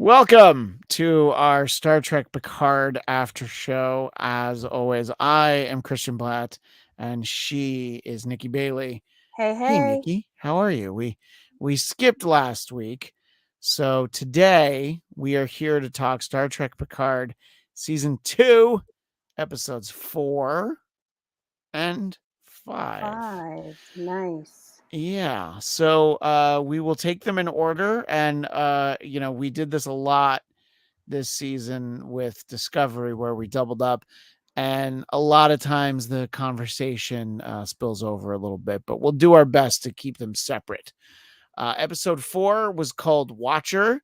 Welcome to our Star Trek Picard after show. As always, I am Christian Bladt, and she is Nikki Bailey. Hey, Hey, hey. Nikki, how are you? We skipped last week, so today we are here to talk Star Trek Picard, season 2, episodes 4 and 5. Five. Nice. Yeah, so we will take them in order, and we did this a lot this season with Discovery where we doubled up, and a lot of times the conversation spills over a little bit, but we'll do our best to keep them separate. Episode 4 was called Watcher,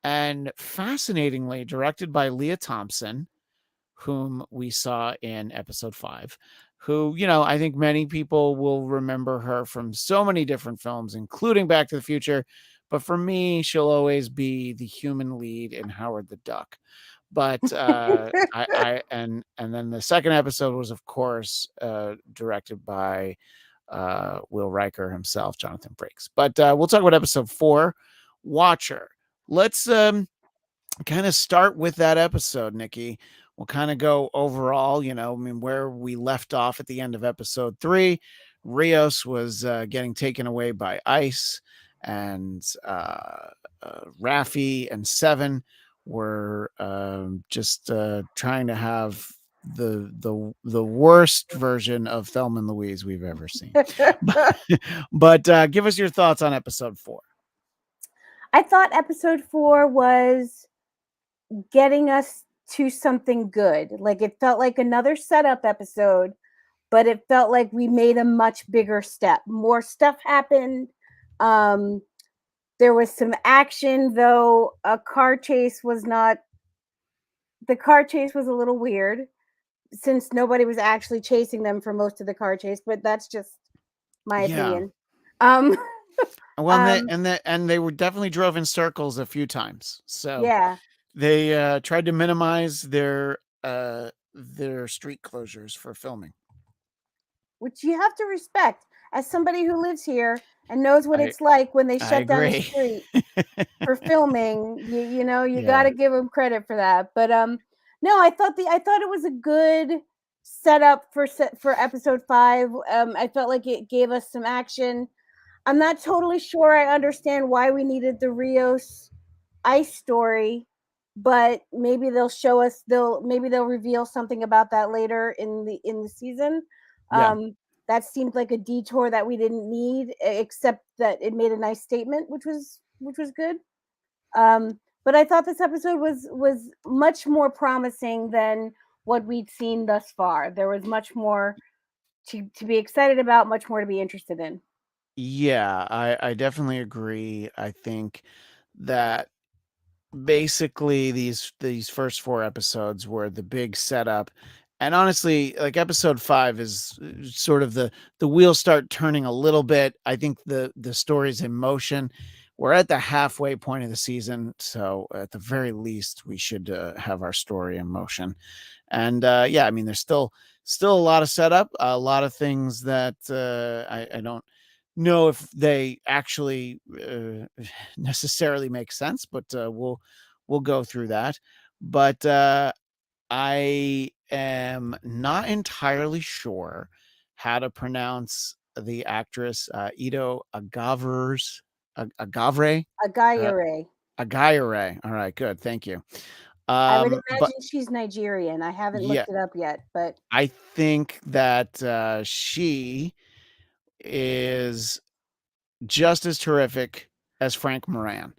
and fascinatingly directed by Leah Thompson, whom we saw in episode 5, who, I think many people will remember her from so many different films, including Back to the Future. But for me, she'll always be the human lead in Howard the Duck. But and then the second episode was, of course, directed by Will Riker himself, Jonathan Frakes. But we'll talk about episode 4, Watcher. Let's kind of start with that episode, Nikki. We'll kind of go overall, where we left off at the end of episode 3. Rios was getting taken away by ice, and Raffi and Seven were just trying to have the worst version of Thelma and Louise we've ever seen. but give us your thoughts on episode 4. I thought episode 4 was getting us to something good. Like it felt like another setup episode, but it felt like we made a much bigger step. More stuff happened. There was some action, though the car chase was a little weird since nobody was actually chasing them for most of the car chase, but that's just my opinion. Um Well, and they were definitely drove in circles a few times. So yeah. they tried to minimize their street closures for filming, Which you have to respect as somebody who lives here and knows what I it's like when they I shut down a agree. street for filming. You got Yeah. to give them credit for that. But no, I thought it was a good setup for episode 5. I felt like it gave us some action. I'm not totally sure I understand why we needed the Rios ice story, but maybe they'll reveal something about that later in the season. Yeah. That seemed like a detour that we didn't need, except that it made a nice statement, which was good. But I thought this episode was much more promising than what we'd seen thus far. There was much more to be excited about, much more to be interested in. Yeah, I definitely agree. I think that basically these first 4 episodes were the big setup. And honestly, like episode 5 is sort of the wheels start turning a little bit. I think the story's in motion. We're at the halfway point of the season, so at the very least we should have our story in motion. And yeah, I mean there's still a lot of setup, a lot of things that I don't know if they actually necessarily make sense, but we'll go through that. But I am not entirely sure how to pronounce the actress Ito Agavre. A guy Uh, array. Agayere. All right, good, thank you. I would But imagine she's Nigerian. I haven't yeah, looked it up yet, but I think that she is just as terrific as Frank Moran.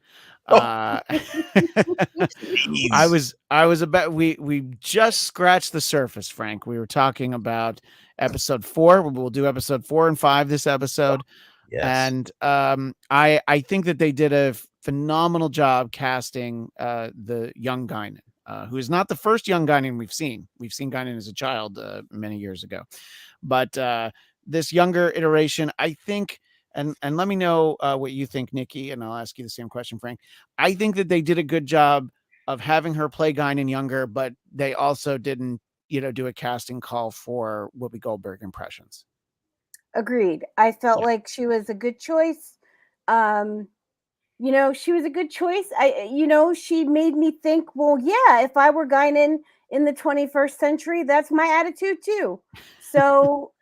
Oh, Uh, jeez. I was about we just scratched the surface, Frank. We were talking about episode 4. We'll do episode 4 and 5 this episode. Yes. And I think that they did a phenomenal job casting the young Guinan, who is not the first young Guinan we've seen. We've seen Guinan as a child many years ago, but this younger iteration, I think. And let me know what you think, Nikki, and I'll ask you the same question, Frank. I think that they did a good job of having her play Guinan younger, but they also didn't, do a casting call for Whoopi Goldberg impressions. agreed. I felt Yeah. like she was a good choice. Um, she was a good choice. She made me think, well, yeah, if I were Guinan in the 21st century, that's my attitude too. So,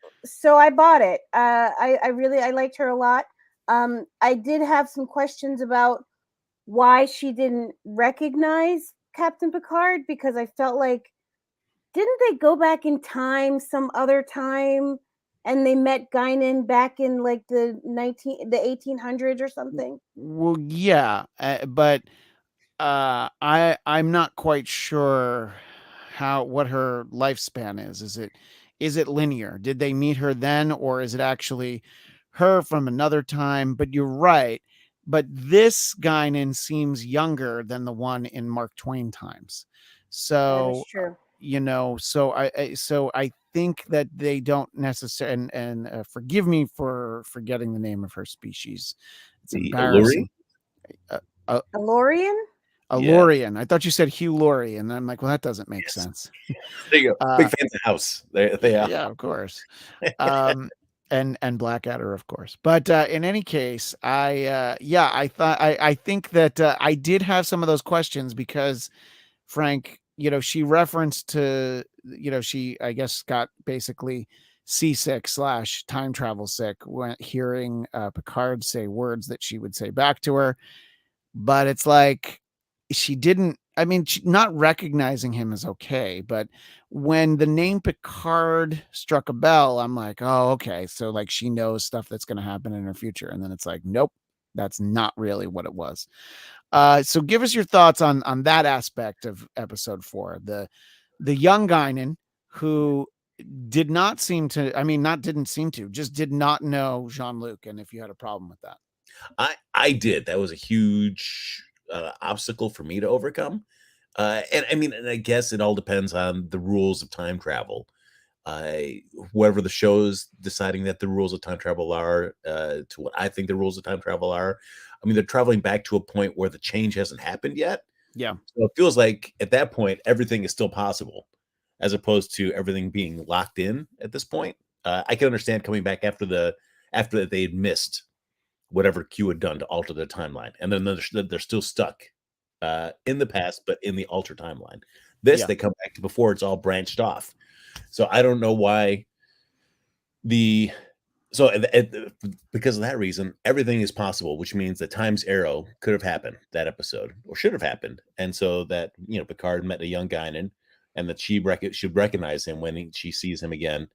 I bought it. I liked her a lot. I did have some questions about why she didn't recognize Captain Picard, because I felt like, didn't they go back in time some other time and they met Guinan back in like the 1800s or something? Well, yeah, but I'm not quite sure what her lifespan is. Is it linear? Did they meet her then, or is it actually her from another time? But you're right. But this Guinan seems younger than the one in Mark Twain times. That is So true. so I think that they don't necessarily, and forgive me for forgetting the name of her species. It's The Alluri? embarrassing. Uh, uh, Alorian? Yeah. Lorian. I thought you said Hugh Laurie, and I'm like, well, that doesn't make Yes. sense. There you go. Big fans of House. They are. Yeah, of course. And Blackadder, of course. But in any case, I think that I did have some of those questions because Frank, she referenced to, she, I guess, got basically seasick / time travel sick when hearing Picard say words that she would say back to her. But it's like she didn't. I mean, not recognizing him is okay, but when the name Picard struck a bell, I'm like, oh, okay. So like she knows stuff that's going to happen in her future, and then it's like, nope, that's not really what it was. So give us your thoughts on that aspect of episode 4, the young Guinan who did not seem to. I mean, not didn't seem to, just did not know Jean-Luc, and if you had a problem with that. I did. That was a huge obstacle for me to overcome. And I mean, and I guess it all depends on the rules of time travel. Whoever the show's deciding that the rules of time travel are, to what I think the rules of time travel are. I mean, they're traveling back to a point where the change hasn't happened yet. Yeah. So it feels like at that point, everything is still possible, as opposed to everything being locked in at this point. I can understand coming back after they had missed whatever Q had done to alter their timeline, and then they're still stuck in the past, but in the altered timeline. This they come back to before it's all branched off. So I don't know why because of that reason, everything is possible, which means that Time's Arrow could have happened that episode, or should have happened, and so that Picard met a young Guinan, and that she should recognize him when she sees him again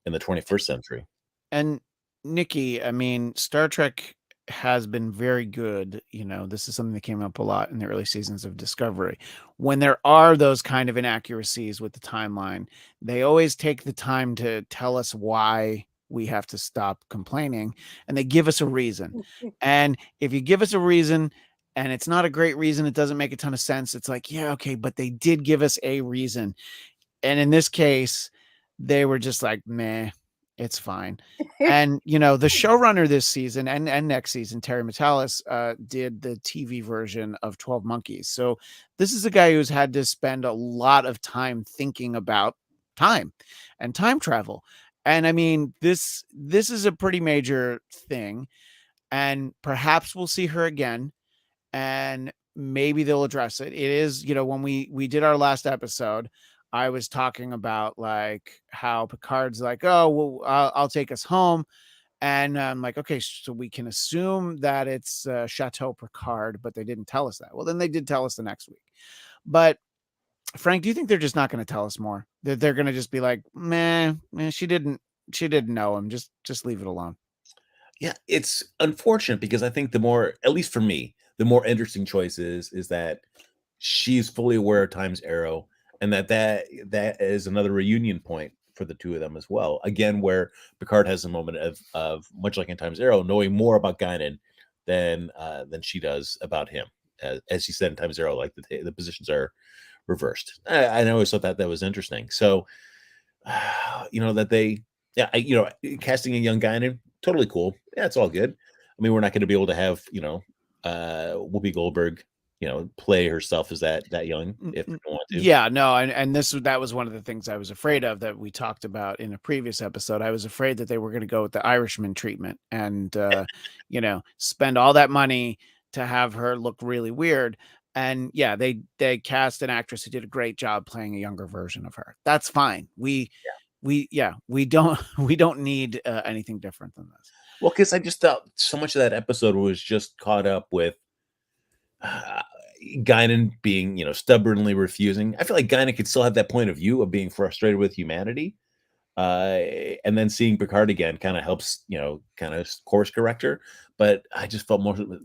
in the 21st century. And Nikki, I mean, Star Trek has been very good. This is something that came up a lot in the early seasons of Discovery. When there are those kind of inaccuracies with the timeline, they always take the time to tell us why we have to stop complaining, and they give us a reason. And if you give us a reason and it's not a great reason, it doesn't make a ton of sense. It's like, yeah, okay, but they did give us a reason. And in this case, they were just like, meh, it's fine. And the showrunner this season and next season, Terry Matalas, did the TV version of 12 Monkeys. So this is a guy who's had to spend a lot of time thinking about time and time travel. And I mean, this is a pretty major thing, and perhaps we'll see her again, and maybe they'll address it. It is, when we did our last episode, I was talking about like how Picard's like, oh, well, I'll take us home. And I'm like, okay, so we can assume that it's Chateau Picard, but they didn't tell us that. Well, then they did tell us the next week. But Frank, do you think they're just not going to tell us more? That they're going to just be like, man, she didn't know him. Just leave it alone. Yeah, it's unfortunate because I think at least for me, the more interesting choice is that she's fully aware of Time's Arrow, and that is another reunion point for the two of them as well. Again, where Picard has a moment of much like in Time's Arrow, knowing more about Guinan than she does about him. As you said in Time's Arrow, like the positions are reversed. I always thought that was interesting. So, that they, casting a young Guinan, totally cool. Yeah, it's all good. I mean, we're not going to be able to have Whoopi Goldberg play herself as that young if they want to. Yeah, no, and that was one of the things I was afraid of that we talked about in a previous episode. I was afraid that they were going to go with the Irishman treatment and spend all that money to have her look really weird. And yeah, they cast an actress who did a great job playing a younger version of her. That's fine. We don't we don't need anything different than this. Well, because I just thought so much of that episode was just caught up with uh, Guinan being, stubbornly refusing. I feel like Guinan could still have that point of view of being frustrated with humanity. And then seeing Picard again kind of helps, kind of course corrector. But I just felt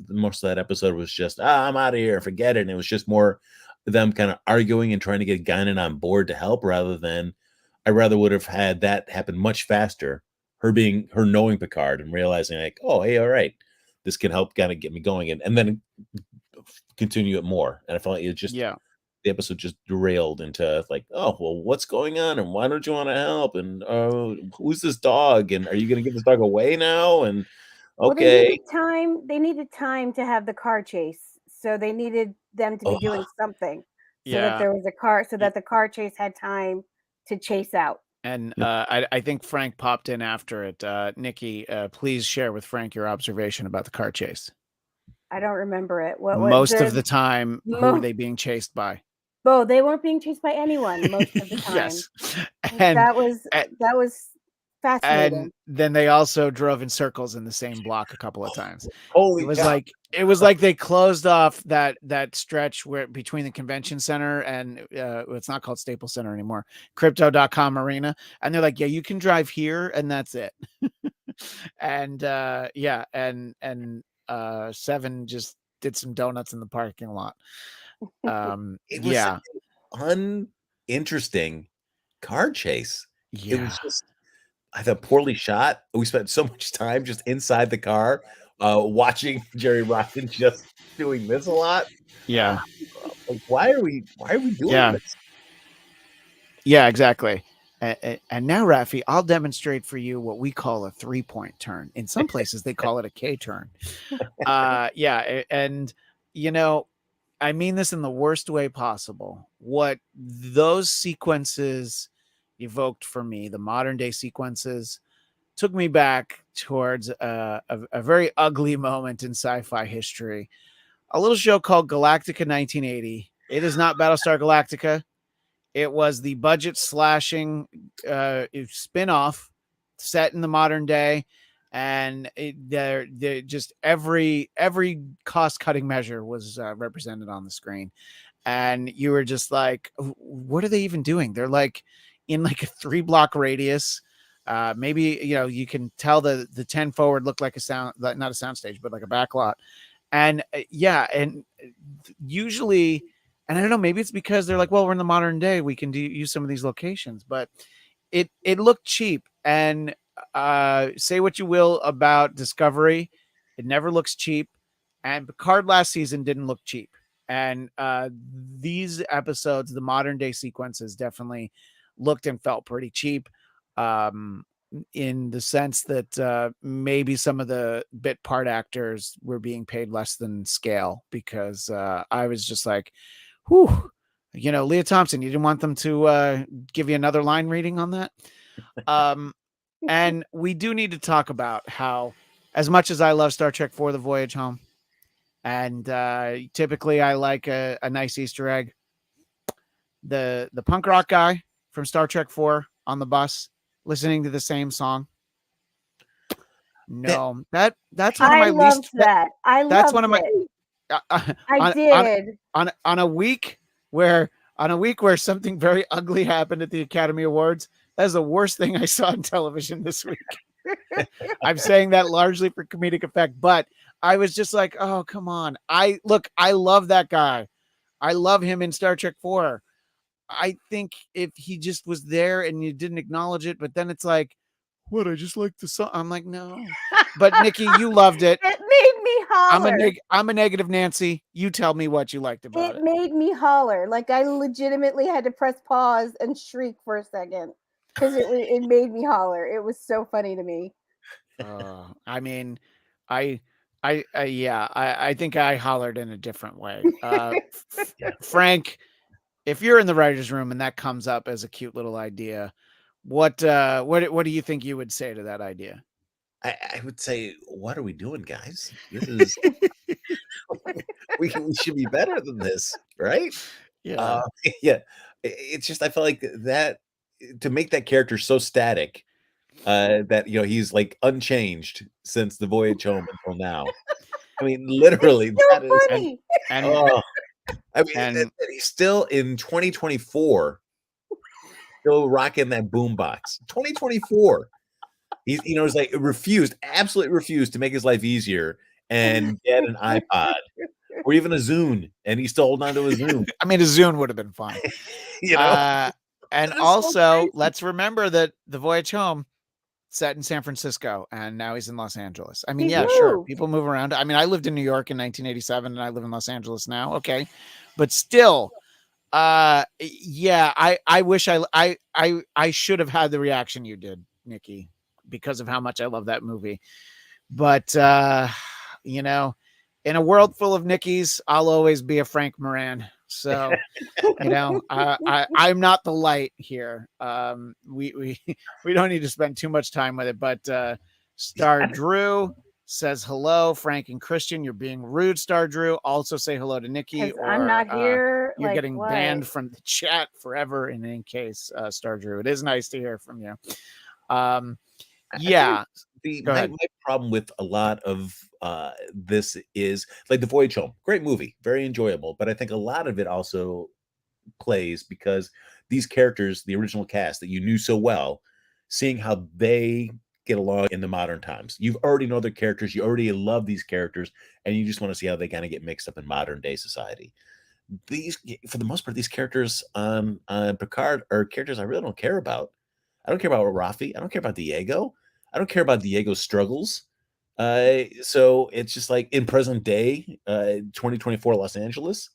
most of that episode was just, I'm out of here, forget it. And it was just more them kind of arguing and trying to get Guinan on board to help, rather than I rather would have had that happen much faster. Her knowing Picard and realizing like, oh, hey, all right, this can help kind of get me going, and then continue it more. And I felt like it just the episode just derailed into like, oh, well, what's going on, and why don't you want to help, and who's this dog, and are you going to give this dog away now? And okay, well, they needed time to have the car chase, so they needed them to be doing something so that there was a car, so that the car chase had time to chase out. And I think Frank popped in after it. Nikki, please share with Frank your observation about the car chase. I don't remember it. Most of the time, who were they being chased by? Oh, they weren't being chased by anyone most of the time. Yes. And that was fascinating. And then they also drove in circles in the same block a couple of times. Holy it was like they closed off that stretch where between the convention center and it's not called Staples Center anymore, Crypto.com Arena, and they're like, yeah, you can drive here and that's it. And Seven just did some donuts in the parking lot. It was an uninteresting car chase. It was just, I thought, poorly shot. We spent so much time just inside the car watching Jerry Ryan just doing this a lot. Yeah. Like, why are we doing this? Yeah, exactly. And now, Rafi, I'll demonstrate for you what we call a 3-point turn. In some places, they call it a K turn. And I mean this in the worst way possible. What those sequences evoked for me, the modern day sequences, took me back towards a very ugly moment in sci-fi history. A little show called Galactica 1980. It is not Battlestar Galactica. It was the budget slashing spin-off set in the modern day. And they're just every cost cutting measure was represented on the screen, and you were just like, what are they even doing? They're like in like a 3-block radius. Maybe you can tell the 10 forward looked like not a soundstage, but like a backlot. And and usually, and I don't know, maybe it's because they're like, well, we're in the modern day, we can use some of these locations, but it looked cheap. And say what you will about Discovery, it never looks cheap, and Picard last season didn't look cheap. And these episodes, the modern day sequences, definitely looked and felt pretty cheap, in the sense that maybe some of the bit part actors were being paid less than scale, because I was just like, whew, Leah Thompson, you didn't want them to give you another line reading on that? And we do need to talk about how, as much as I love Star Trek IV: The Voyage Home, and typically I like a nice Easter egg, the punk rock guy from Star Trek IV on the bus listening to the same song. No, that's one of my least. That's one of my. I did on a week where something very ugly happened at the Academy Awards. That's the worst thing I saw on television this week. I'm saying that largely for comedic effect, but I was just like, oh, come on. I love that guy. I love him in Star Trek 4. I think if he just was there and you didn't acknowledge it, but then it's like, what? I just like the song. I'm like, no. But Nikki, you loved it. It made me holler. I'm a negative Nancy. You tell me what you liked about it. It made me holler. Like I legitimately had to press pause and shriek for a second because it made me holler. It was so funny to me. I mean, I think I hollered in a different way. Frank, if you're in the writer's room and that comes up as a cute little idea, what do you think you would say to that idea? I would say, what are we doing, guys? This is we should be better than this, right? Yeah. Yeah. It's just I felt like that to make that character so static, that he's like unchanged since the voyage home until now. I mean, literally, It's so that is. funny. And Oh, I mean, and he's still in 2024, still rocking that boombox. 2024. He's like absolutely refused to make his life easier and get an iPod or even a Zune, and he's still holding on to a Zune. I mean, a Zune would have been fine. You know, And That is so also, crazy. let's remember that the voyage home set in San Francisco, and now he's in Los Angeles. I mean, He's yeah, sure, moved. people move around. I mean, I lived in New York in 1987, and I live in Los Angeles now. Okay, but still, yeah, I wish I should have had the reaction you did, Nikki, because of how much I love that movie. But you know, in a world full of Nickies, I'll always be a Frank Moran. So, I'm not the light here. We we don't need to spend too much time with it, but Star Drew says hello, Frank and Christian. You're being rude, Star Drew. Also say hello to Nikki, 'Cause or I'm not here. you're Like, getting what? banned from the chat forever. In any case, Star Drew, it is nice to hear from you. Yeah. My problem with a lot of this is like the voyage home, great movie, very enjoyable, but I think a lot of it also plays because these characters, the original cast that you knew so well, seeing how they get along in the modern times. You already know their characters, you already love these characters, and you just want to see how they kind of get mixed up in modern day society. These, for the most part, these characters on Picard are characters I really don't care about. I don't care about Rafi. I don't care about Diego. I don't care about Diego's struggles. So it's just like in present day, 2024 Los Angeles.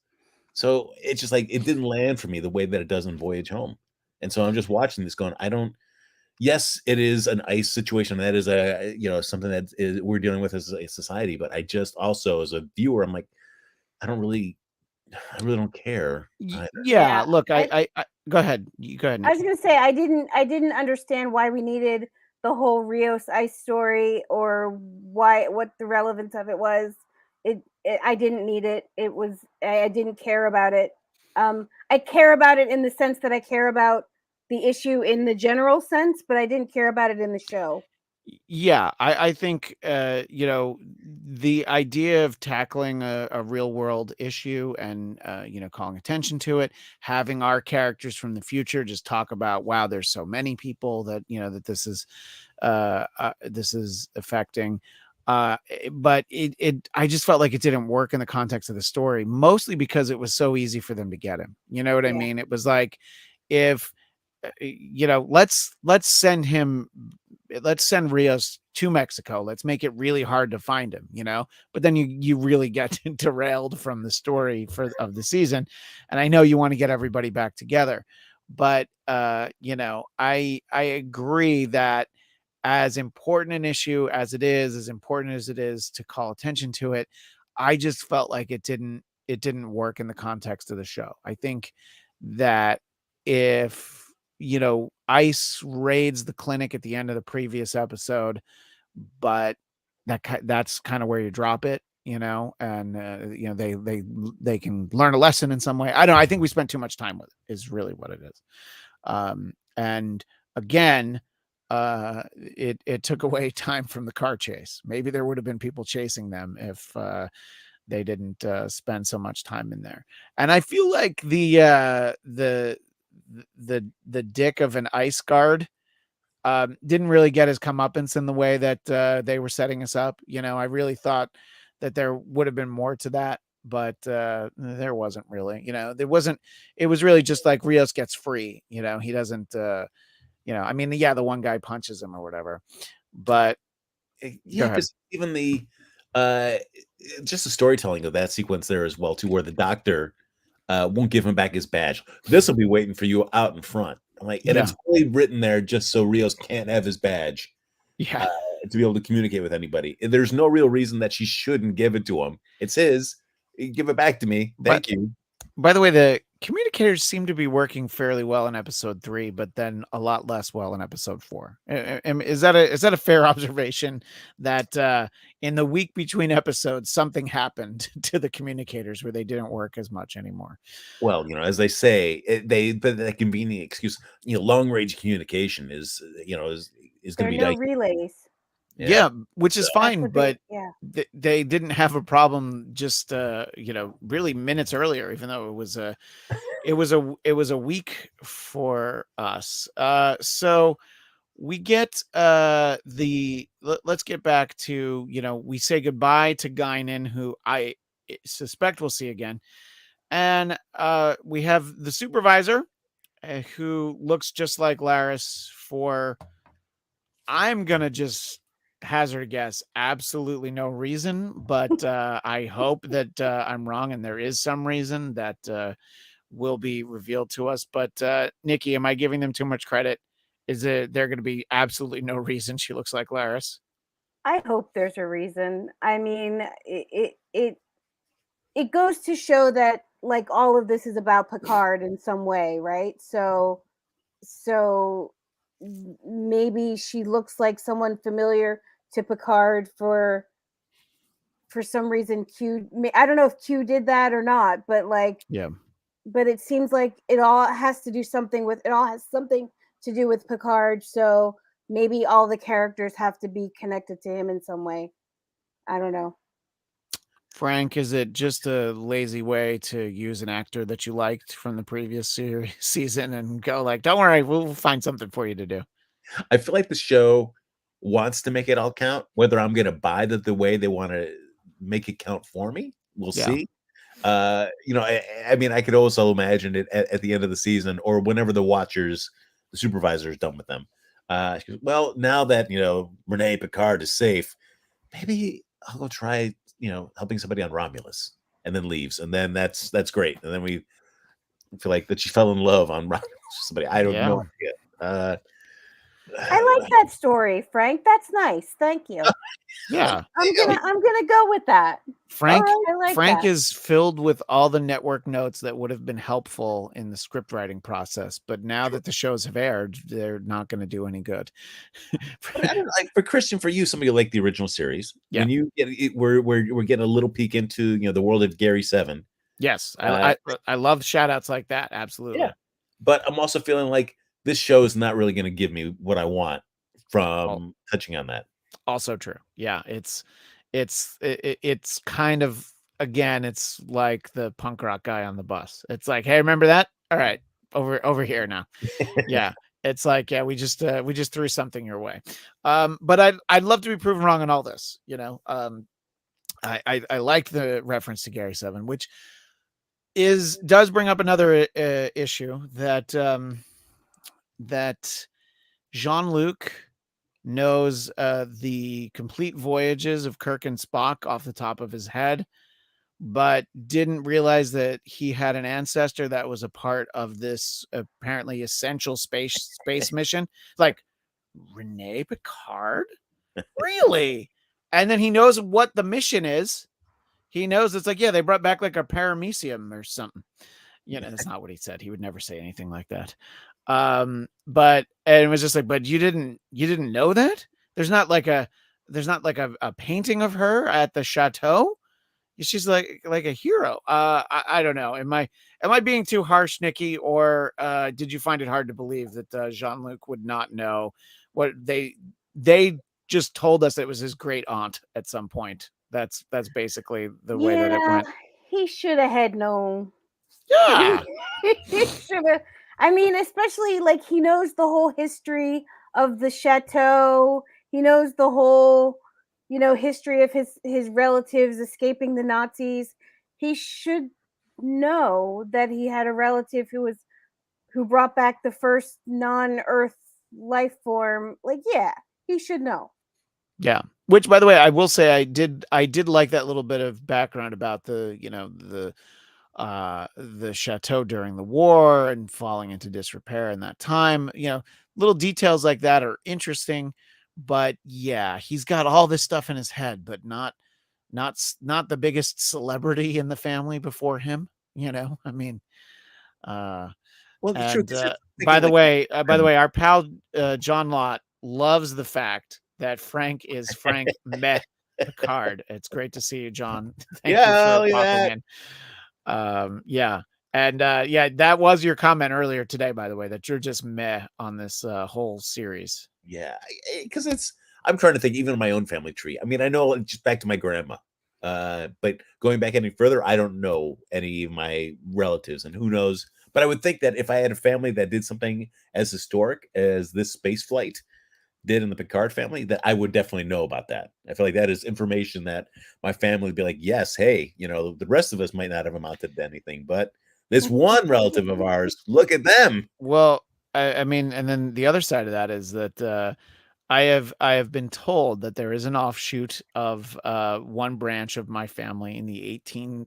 So it's just like it didn't land for me the way that it does in Voyage Home. And so I'm just watching this going, yes, it is an ICE situation. That is something that we're dealing with as a society. But I just also, as a viewer, I'm like, I really don't care. Yeah, Yeah, look, I go ahead. You go ahead, I was Nikki. gonna say I didn't understand why we needed the whole Rios ice story or what the relevance of it was. I didn't need it. It was I didn't care about it. I care about it in the sense that I care about the issue in the general sense, but I didn't care about it in the show. Yeah, I think the idea of tackling a real world issue and calling attention to it, having our characters from the future just talk about, wow, there's so many people that that this is affecting. But I just felt like it didn't work in the context of the story, mostly because it was so easy for them to get him. You know what I Yeah. mean? It was like, if let's send Rios to Mexico. Let's make it really hard to find him, but then you really get derailed from the story of the season. And I know you want to get everybody back together, but I agree that as important an issue as it is, as important as it is to call attention to it, I just felt like it didn't work in the context of the show. I think that if ICE raids the clinic at the end of the previous episode, but that's kind of where you drop it, and they can learn a lesson in some way. I don't know. I think we spent too much time with it, is really what it is. And again, it took away time from the car chase. Maybe there would have been people chasing them if they didn't spend so much time in there. And I feel like the dick of an ICE guard didn't really get his comeuppance in the way that they were setting us up. I really thought that there would have been more to that, but there wasn't really. It was really just like Rios gets free. He doesn't. I mean, yeah, the one guy punches him or whatever, but yeah, because even the just the storytelling of that sequence there as well too, where the doctor won't give him back his badge. This will be waiting for you out in front. It's really written there just so Rios can't have his badge. Yeah. To be able to communicate with anybody. There's no real reason that she shouldn't give it to him. It's his. Give it back to me. Thank you. By the way, the communicators seem to be working fairly well in episode 3, but then a lot less well in episode 4. Is that a fair observation that in the week between episodes something happened to the communicators where they didn't work as much anymore? Well, as they say, but that convenient excuse, long range communication is There going are to be no dicey. relays. Yeah, which is So- That's fine, what but yeah. they didn't have a problem just really minutes earlier, even though it was a week for us. So we get let's get back to, we say goodbye to Guinan, who I suspect we'll see again, and we have the supervisor who looks just like Laris for, I'm gonna just hazard a guess, absolutely no reason, but I hope that I'm wrong and there is some reason that will be revealed to us. But Nikki, am I giving them too much credit? Is it there going to be absolutely no reason she looks like Laris? I hope there's a reason. I mean, it goes to show that like all of this is about Picard in some way, right? So maybe she looks like someone familiar to Picard for some reason. I don't know if Q did that or not, but Yeah. but it seems like it all has something to do with Picard. So maybe all the characters have to be connected to him in some way. I don't know. Frank, is it just a lazy way to use an actor that you liked from the previous season and go like, don't worry, we'll find something for you to do? I feel like the show wants to make it all count. Whether I'm going to buy the way they want to make it count for me, we'll see. I mean, I could also imagine it at the end of the season or whenever the supervisor is done with them. She goes, well, now that Renee Picard is safe, maybe I'll go try helping somebody on Romulus, and then leaves, and then that's great. And then we feel like that she fell in love on Romulus with somebody. I don't know. I like that story, Frank. That's nice. Thank you. Yeah. I'm gonna go with that. Frank I like Frank that. is filled with all the network notes that would have been helpful in the script writing process, but now that the shows have aired, they're not going to do any good. But I don't know, like for Christian, for you, somebody like the original series, Yeah. when you get it, we're getting a little peek into the world of Gary 7. Yes, I love shout outs like that. Absolutely. Yeah, but I'm also feeling like this show is not really going to give me what I want from touching on that. Also true. Yeah, it's kind of, again, it's like the punk rock guy on the bus. It's like, hey, remember that? All right, over here now. Yeah, it's like, yeah, we just threw something your way. But I'd love to be proven wrong on all this. I like the reference to Gary 7, which does bring up another issue that that Jean-Luc knows the complete voyages of Kirk and Spock off the top of his head, but didn't realize that he had an ancestor that was a part of this apparently essential space mission. Like, Renee Picard? Really? And then he knows what the mission is. He knows it's like, yeah, they brought back like a paramecium or something. That's not what he said. He would never say anything like that. But and it was just like, but you didn't know that? There's not like a painting of her at the chateau. She's like a hero. I don't know. Am I being too harsh, Nikki, or did you find it hard to believe that Jean-Luc would not know what they just told us it was his great aunt at some point? That's basically the way that it went. He should have had known. Yeah. He should have. I mean, especially like he knows the whole history of the chateau. He knows the whole, history of his relatives escaping the Nazis. He should know that he had a relative who brought back the first non-Earth life form. Like, yeah, he should know. Yeah. Which, by the way, I will say I did like that little bit of background about the chateau during the war and falling into disrepair in that time. Little details like that are interesting, but yeah, he's got all this stuff in his head, but not the biggest celebrity in the family before him. I mean, Well, the truth And is, by the way, our pal John Lott loves the fact that Frank is Frank Meh Picard. It's great to see you, John. Thank you for look at popping that. in. Yeah. And yeah, that was your comment earlier today, by the way, that you're just meh on this whole series. Yeah, because I'm trying to think even of my own family tree. I mean, I know just back to my grandma, but going back any further, I don't know any of my relatives, and who knows. But I would think that if I had a family that did something as historic as this space flight did in the Picard family, that I would definitely know about that. I feel like that is information that my family would be like, yes, hey, the rest of us might not have amounted to anything, but this one relative of ours, look at them. Well, I mean, and then the other side of that is that I have been told that there is an offshoot of one branch of my family in the 18th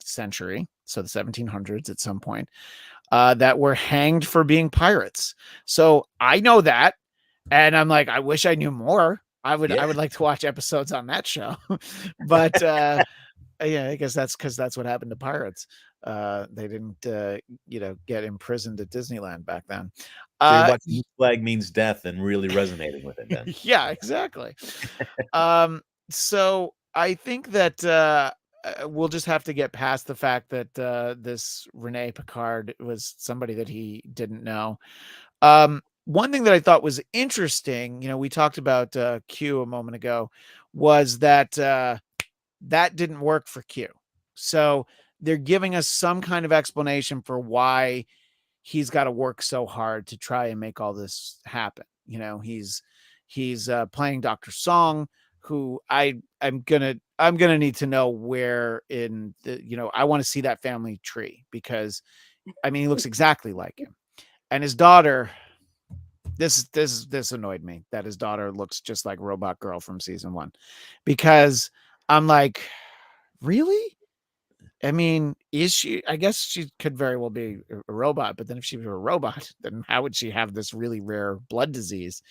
century, so the 1700s at some point, that were hanged for being pirates. So I know that, and I'm like, I wish I knew more. I would like to watch episodes on that show, but yeah, I guess that's because that's what happened to pirates. They didn't, get imprisoned at Disneyland back then. So you're watching Flag Means Death and really resonating with it then. Yeah, exactly. So I think that we'll just have to get past the fact that this Rene Picard was somebody that he didn't know. One thing that I thought was interesting, we talked about Q a moment ago, was that that didn't work for Q. So they're giving us some kind of explanation for why he's got to work so hard to try and make all this happen. He's playing Dr. Song, who I'm gonna need to know where in the, I want to see that family tree, because I mean, he looks exactly like him. And his daughter, this annoyed me, that his daughter looks just like Robot Girl from season 1, because I'm like, really? I mean, is she? I guess she could very well be a robot, but then if she were a robot, then how would she have this really rare blood disease?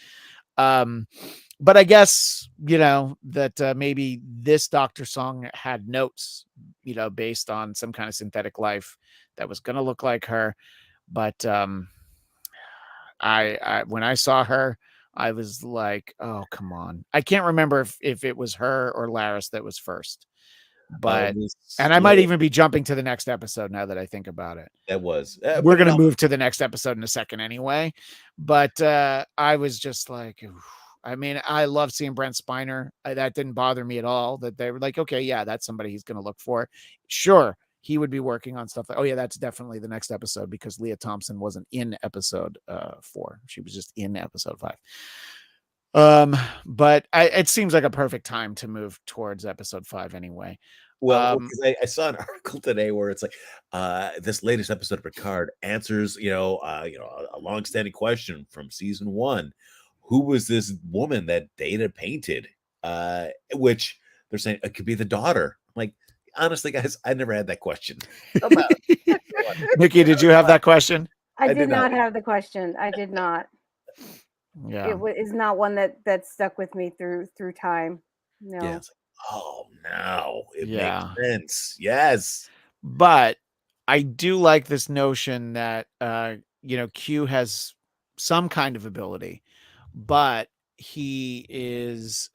But I guess, that maybe this Dr. Song had notes, based on some kind of synthetic life that was going to look like her. But I when I saw her, I was like, oh, come on. I can't remember if it was her or Laris that was first. But and I might even be jumping to the next episode now that I think about it. That was we're going to move to the next episode in a second anyway. But I was just like, oof. I mean, I love seeing Brent Spiner. That didn't bother me at all, that they were like, okay, yeah, that's somebody he's going to look for. Sure, he would be working on stuff like, oh yeah, that's definitely the next episode, because Leah Thompson wasn't in episode 4. She was just in episode 5. But it seems like a perfect time to move towards episode 5 anyway. Well, because I saw an article today where it's like, this latest episode of Picard answers, a longstanding question from season 1. Who was this woman that Data painted? Which they're saying it could be the daughter. I'm like, honestly, guys, I never had that question. Nikki, did you have that question? I did not have the question. I did not. Yeah, it is not one that stuck with me through time. No. Yeah, it's like, oh no, it makes sense. Yes, but I do like this notion that Q has some kind of ability, but he's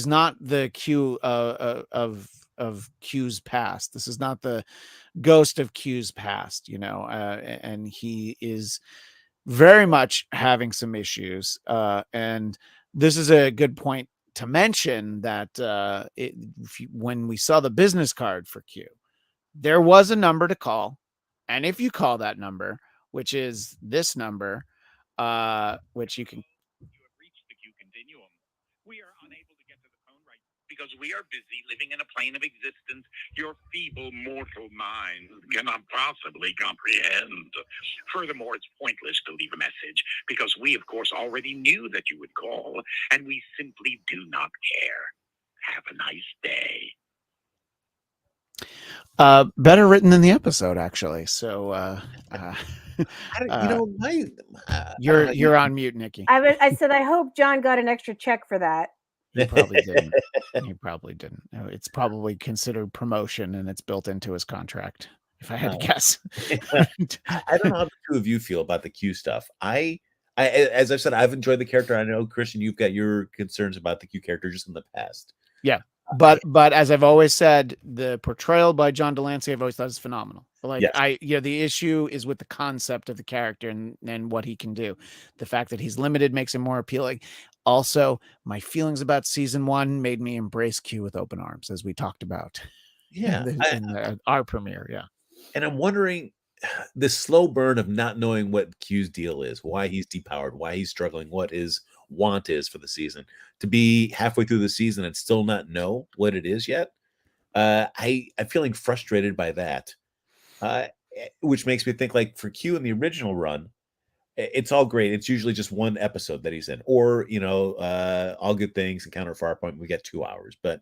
not the Q of Q's past. This is not the ghost of Q's past, and he is very much having some issues. And this is a good point to mention that when we saw the business card for Q, there was a number to call. And if you call that number, which is this number, which you can. You have reached the Q continuum. We are unable to get to the phone right because we are busy living in a plane of existence your feeble mortal mind cannot possibly comprehend. Furthermore, it's pointless to leave a message because we, of course, already knew that you would call, and we simply do not care. Have a nice day. Better written than the episode, actually. So you're on mute, Nikki. I said I hope John got an extra check for that. He probably didn't. It's probably considered promotion, and it's built into his contract. if I had to guess. I don't know how the two of you feel about the Q stuff. As I've said, I've enjoyed the character. I know, Christian, you've got your concerns about the Q character just in the past. Yeah. But as I've always said, the portrayal by John Delancey, I've always thought is phenomenal. Like Yes. the issue is with the concept of the character and what he can do. The fact that he's limited makes him more appealing. Also, my feelings about season 1 made me embrace Q with open arms, as we talked about Yeah. in our premiere. Yeah. And I'm wondering the slow burn of not knowing what Q's deal is, why he's depowered, why he's struggling, what his want is for the season. To be halfway through the season and still not know what it is yet, I'm feeling frustrated by that. Which makes me think, like, for Q in the original run, it's all great. It's usually just one episode that he's in, or All Good Things and Counter Farpoint. We get 2 hours, but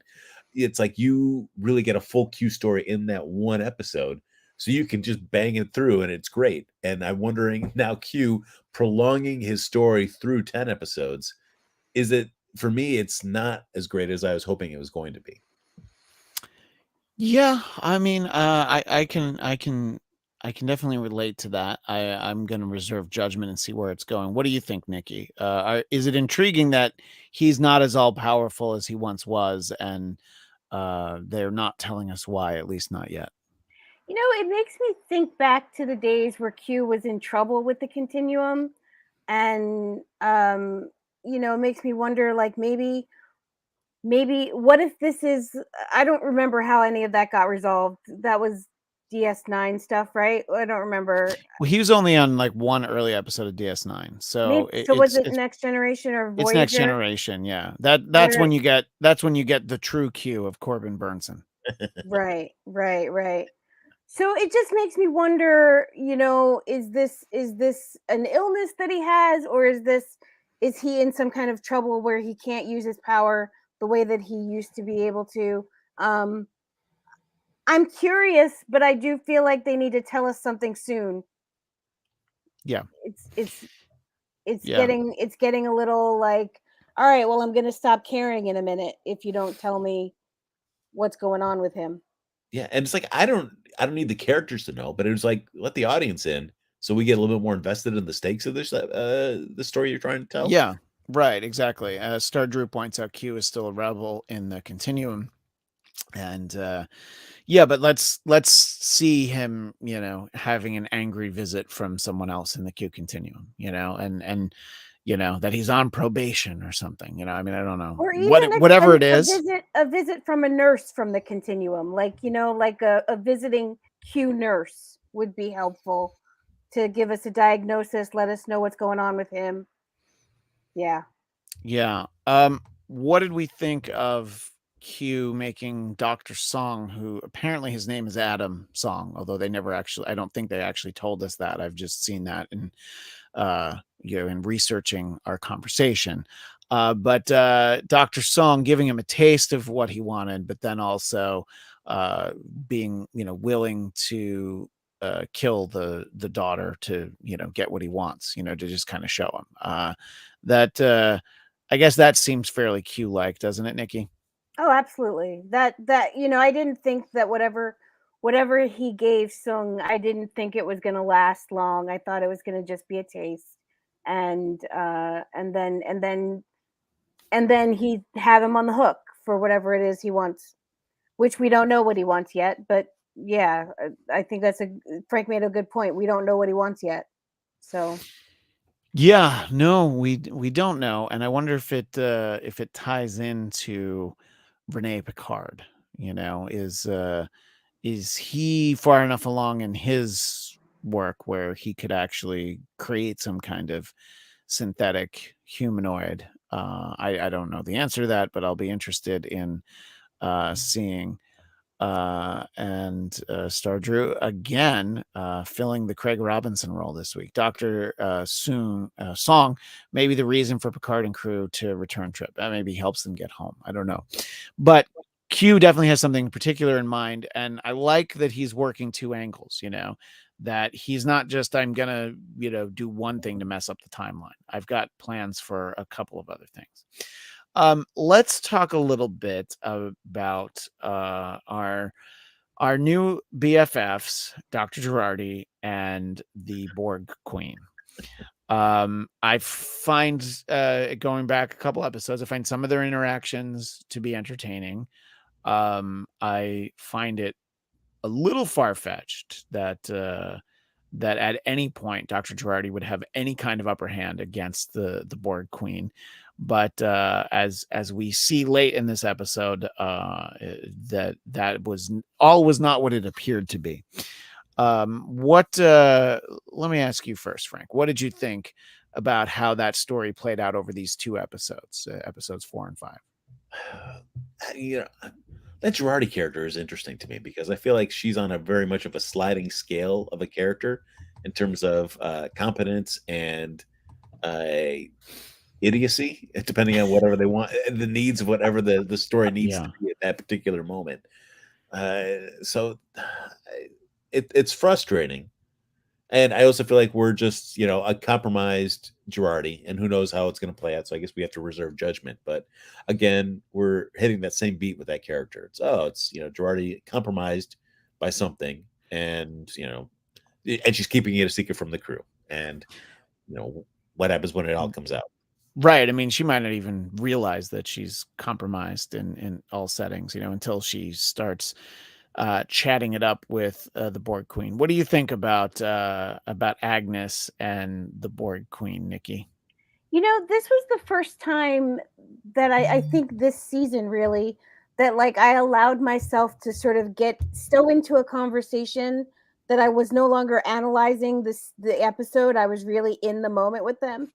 it's like you really get a full Q story in that one episode, so you can just bang it through, and it's great. And I'm wondering now, Q prolonging his story through 10 episodes, is it, for me, it's not as great as I was hoping it was going to be. Yeah, I mean, I can definitely relate to that. I'm going to reserve judgment and see where it's going. What do you think, Nikki? Is it intriguing that he's not as all powerful as he once was, and they're not telling us why, at least not yet? It makes me think back to the days where Q was in trouble with the Continuum, and it makes me wonder, like, maybe what if this is, I don't remember how any of that got resolved. That was DS9 stuff, right? I don't remember. Well, he was only on like one early episode of DS9, so So was it Next Generation or Voyager? It's Next Generation, yeah. That's when you get the true Q of Corbin Burnson. Right. So it just makes me wonder, is this an illness that he has, or is he in some kind of trouble where he can't use his power the way that he used to be able to? I'm curious, but I do feel like they need to tell us something soon. Yeah. It's getting a little like, all right, well, I'm going to stop caring in a minute if you don't tell me what's going on with him. Yeah, and it's like I don't need the characters to know, but it was like, let the audience in so we get a little bit more invested in the stakes of this the story you're trying to tell. Yeah, right, exactly. Star Drew points out Q is still a rebel in the Continuum, and yeah, but let's see him, having an angry visit from someone else in the Q Continuum, and that he's on probation or something. I mean, I don't know, or even whatever it is. A visit from a nurse from the Continuum, like a visiting Q nurse would be helpful to give us a diagnosis, let us know what's going on with him. Yeah. What did we think of Q making Dr. Song, who apparently his name is Adam Song, although they never actually, I don't think they actually told us that. I've just seen that in researching our conversation. But Dr. Song giving him a taste of what he wanted, but then also being, willing to kill the daughter to, get what he wants, to just kind of show him that I guess that seems fairly Q-like, doesn't it, Nikki? Oh, absolutely. That I didn't think that whatever he gave Sung, I didn't think it was going to last long. I thought it was going to just be a taste, and then he'd have him on the hook for whatever it is he wants, which we don't know what he wants yet. But yeah, I think Frank made a good point. We don't know what he wants yet, so. Yeah, no, we don't know, and I wonder if it ties into Renee Picard. Is he far enough along in his work where he could actually create some kind of synthetic humanoid? I don't know the answer to that, but I'll be interested in seeing. And Star Drew again filling the Craig Robinson role this week. Dr. Song may be the reason for Picard and crew to return trip. That maybe helps them get home. I don't know. But Q definitely has something particular in mind. And I like that he's working two angles, that he's not just, I'm going to, do one thing to mess up the timeline. I've got plans for a couple of other things. Let's talk a little bit about our our new BFFs, Dr. Girardi and the Borg Queen. I find going back a couple episodes, I find some of their interactions to be entertaining. I find it a little far-fetched that at any point Dr. Girardi would have any kind of upper hand against the Borg Queen. But as we see late in this episode, that was not what it appeared to be. Let me ask you first, Frank. What did you think about how that story played out over these two episodes, episodes 4 and 5? That Girardi character is interesting to me because I feel like she's on a very much of a sliding scale of a character in terms of competence and idiocy, depending on whatever they want, the needs of whatever the story needs to be at that particular moment. So it's frustrating. And I also feel like we're just, a compromised Girardi, and who knows how it's going to play out. So I guess we have to reserve judgment. But again, we're hitting that same beat with that character. It's Girardi compromised by something, and and she's keeping it a secret from the crew. And what happens when it all comes out? Right. I mean, she might not even realize that she's compromised in all settings, until she starts chatting it up with the Borg Queen. What do you think about Agnes and the Borg Queen, Nikki? This was the first time that I think this season really that I allowed myself to sort of get so into a conversation that I was no longer analyzing the episode. I was really in the moment with them.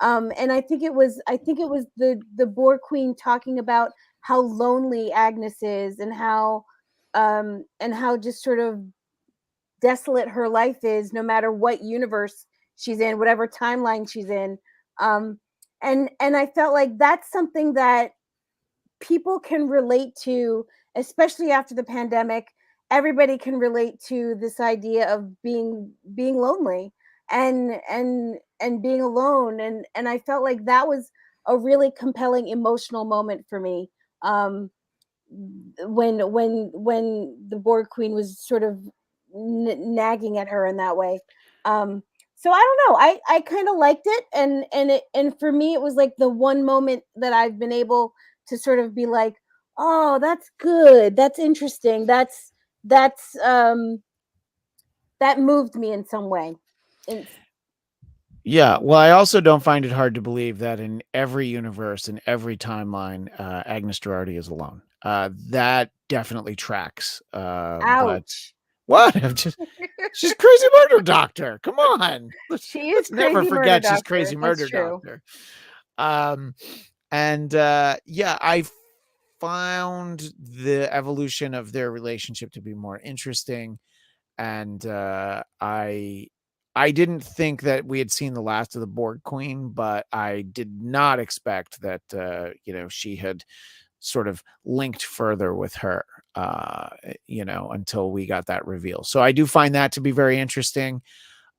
And I think it was the Borg Queen talking about how lonely Agnes is and how just sort of desolate her life is, no matter what universe she's in, whatever timeline she's in. And I felt like that's something that people can relate to, especially after the pandemic. Everybody can relate to this idea of being lonely and being alone. And I felt like that was a really compelling emotional moment for me. When the Borg Queen was sort of nagging at her in that way. So I don't know. I kind of liked it, and for me, it was like the one moment that I've been able to sort of be like, oh, that's good, that's interesting, that moved me in some way. Yeah, well, I also don't find it hard to believe that in every universe, in every timeline, Agnes Girardi is alone. That definitely tracks. Ouch. What? She's crazy murder doctor. Come on. She is Let's never forget she's doctor. crazy murder doctor. Yeah, I found the evolution of their relationship to be more interesting. And I didn't think that we had seen the last of the Borg Queen, but I did not expect that, she had sort of linked further with her, until we got that reveal. So I do find that to be very interesting.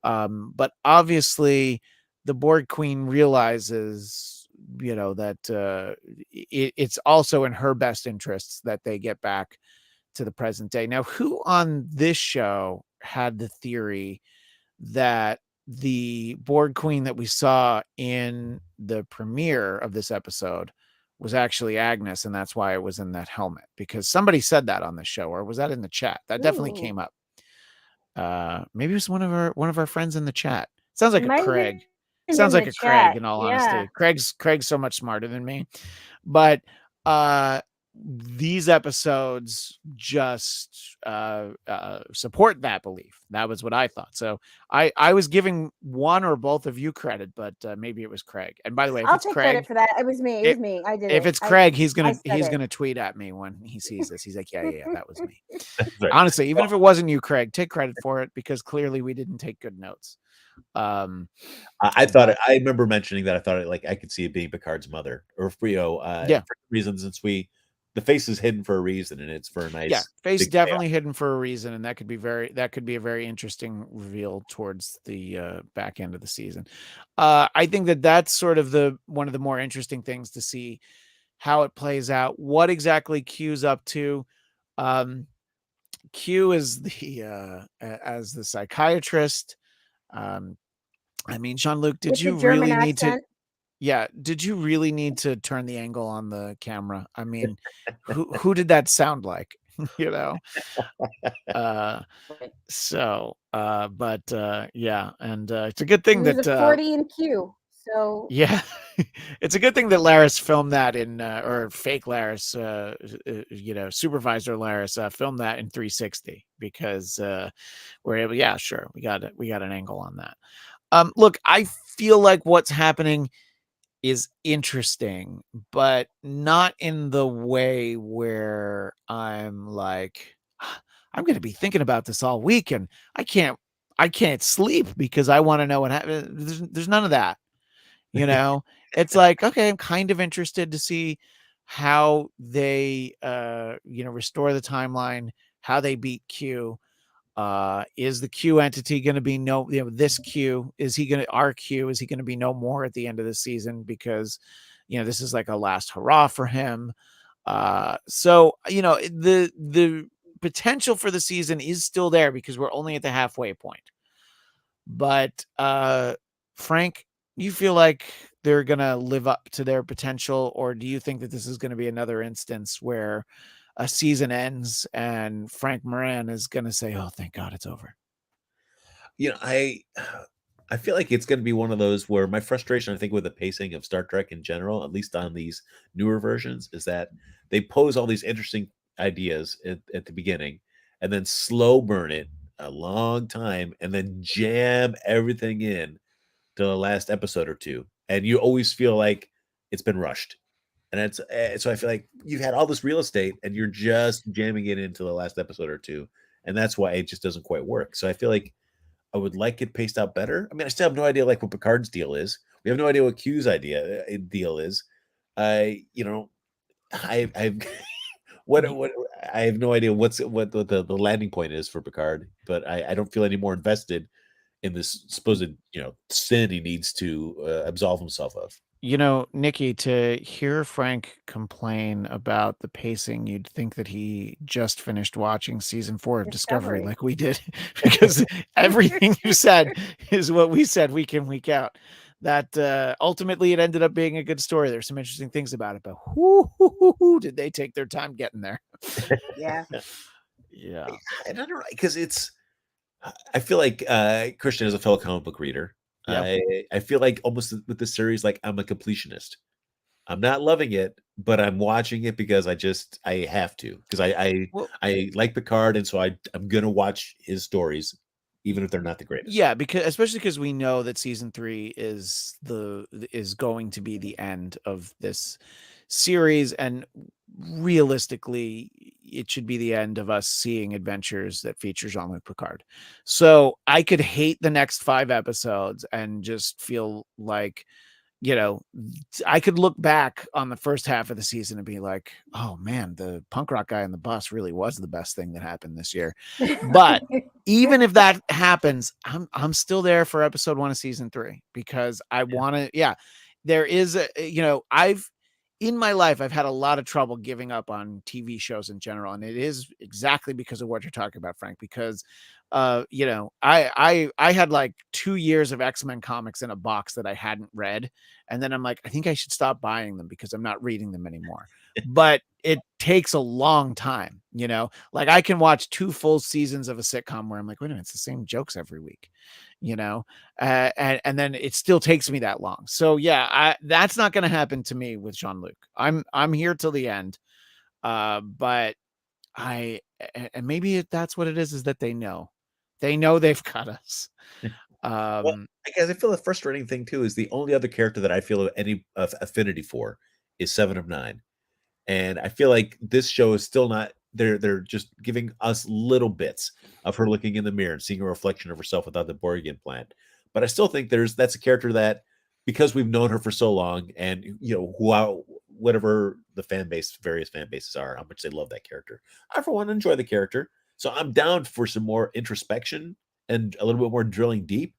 But obviously the Borg Queen realizes, that it's also in her best interests that they get back to the present day. Now, who on this show had the theory that the Borg Queen that we saw in the premiere of this episode was actually Agnes, and that's why it was in that helmet? Because somebody said that on the show, or was that in the chat? That definitely came up. Maybe it was one of our friends in the chat. Sounds like a Craig. Sounds like a Craig, in all honesty. Craig's so much smarter than me. But these episodes just support that belief. That was what I thought. So I was giving one or both of you credit, but maybe it was Craig. And by the way, if I'll it's take Craig, credit for that. It was me. It was me. I did. If it's Craig, he's gonna tweet at me when he sees this. He's like, yeah, that was me. Right. Honestly, even if it wasn't you, Craig, take credit for it, because clearly we didn't take good notes. I thought I remember mentioning that I thought I could see it being Picard's mother, or for reasons, since the face is hidden for a reason, and it's for a nice face definitely hidden for a reason, and that could be a very interesting reveal towards the back end of the season. I think that's sort of one of the more interesting things to see how it plays out, what exactly Q's up to. Q is as the psychiatrist. I mean, Jean-Luc, did With the you German really need to? accent. Yeah, did you really need to turn the angle on the camera? I mean, who did that sound like? You know. Uh, yeah, and it's a good It thing was that a 40 in Q. So yeah, it's a good thing that Laris filmed that in or fake Laris, supervisor Laris filmed that in 360 because we're able. Yeah, sure, we got an angle on that. Look, I feel like what's happening is interesting, but not in the way where I'm like, I'm going to be thinking about this all week and I can't sleep because I want to know what happened. There's none of that, you know. It's like, okay, I'm kind of interested to see how they restore the timeline, how they beat Q. Is the Q entity going to be this Q? Is he going to our Q? Is he going to be no more at the end of the season? Because, this is like a last hurrah for him. So, the potential for the season is still there because we're only at the halfway point. But, Frank, you feel like they're going to live up to their potential, or do you think that this is going to be another instance where a season ends and Frank Moran is going to say, "Oh, thank God it's over"? I feel like it's going to be one of those where my frustration, I think, with the pacing of Star Trek in general, at least on these newer versions, is that they pose all these interesting ideas at the beginning and then slow burn it a long time and then jam everything in to the last episode or two. And you always feel like it's been rushed. And so I feel like you've had all this real estate and you're just jamming it into the last episode or two. And that's why it just doesn't quite work. So I feel like I would like it paced out better. I mean, I still have no idea like what Picard's deal is. We have no idea what Q's deal is. I've what I have no idea what the landing point is for Picard, but I don't feel any more invested in this supposed sin he needs to absolve himself of. Nikki, to hear Frank complain about the pacing, you'd think that he just finished watching season 4 of Discovery like we did, because everything you said is what we said week in, week out. That ultimately it ended up being a good story. There's some interesting things about it, but whoo, did they take their time getting there? yeah. Yeah. And I don't know, because I feel like Christian is a fellow comic book reader. Yep. I feel like almost with this series, like I'm a completionist. I'm not loving it, but I'm watching it because I have to, because Well, I like Picard, and so I'm gonna watch his stories, even if they're not the greatest. yeah, especially because we know that season 3 is going to be the end of this series, and realistically it should be the end of us seeing adventures that feature Jean-Luc Picard. So I could hate the next 5 episodes and just feel like, I could look back on the first half of the season and be like, oh man, the punk rock guy on the bus really was the best thing that happened this year. But even if that happens, I'm still there for episode 1 of season 3 because I want to. Yeah, there is in my life, I've had a lot of trouble giving up on TV shows in general. And it is exactly because of what you're talking about, Frank, because I had like 2 years of X-Men comics in a box that I hadn't read. And then I'm like, I think I should stop buying them because I'm not reading them anymore. But it takes a long time, like I can watch 2 full seasons of a sitcom where I'm like, wait a minute, it's the same jokes every week, and then it still takes me that long. So yeah, that's not going to happen to me with Jean-Luc. I'm here till the end. But and maybe that's what it is that they know they've got us. Well, I guess I feel the frustrating thing too is the only other character that I feel any affinity for is 7 of 9. And I feel like this show is still not. They're just giving us little bits of her looking in the mirror and seeing a reflection of herself without the Borg implant. But I still think that's a character that, because we've known her for so long, and whatever the various fan bases are, how much they love that character, I for one enjoy the character. So I'm down for some more introspection and a little bit more drilling deep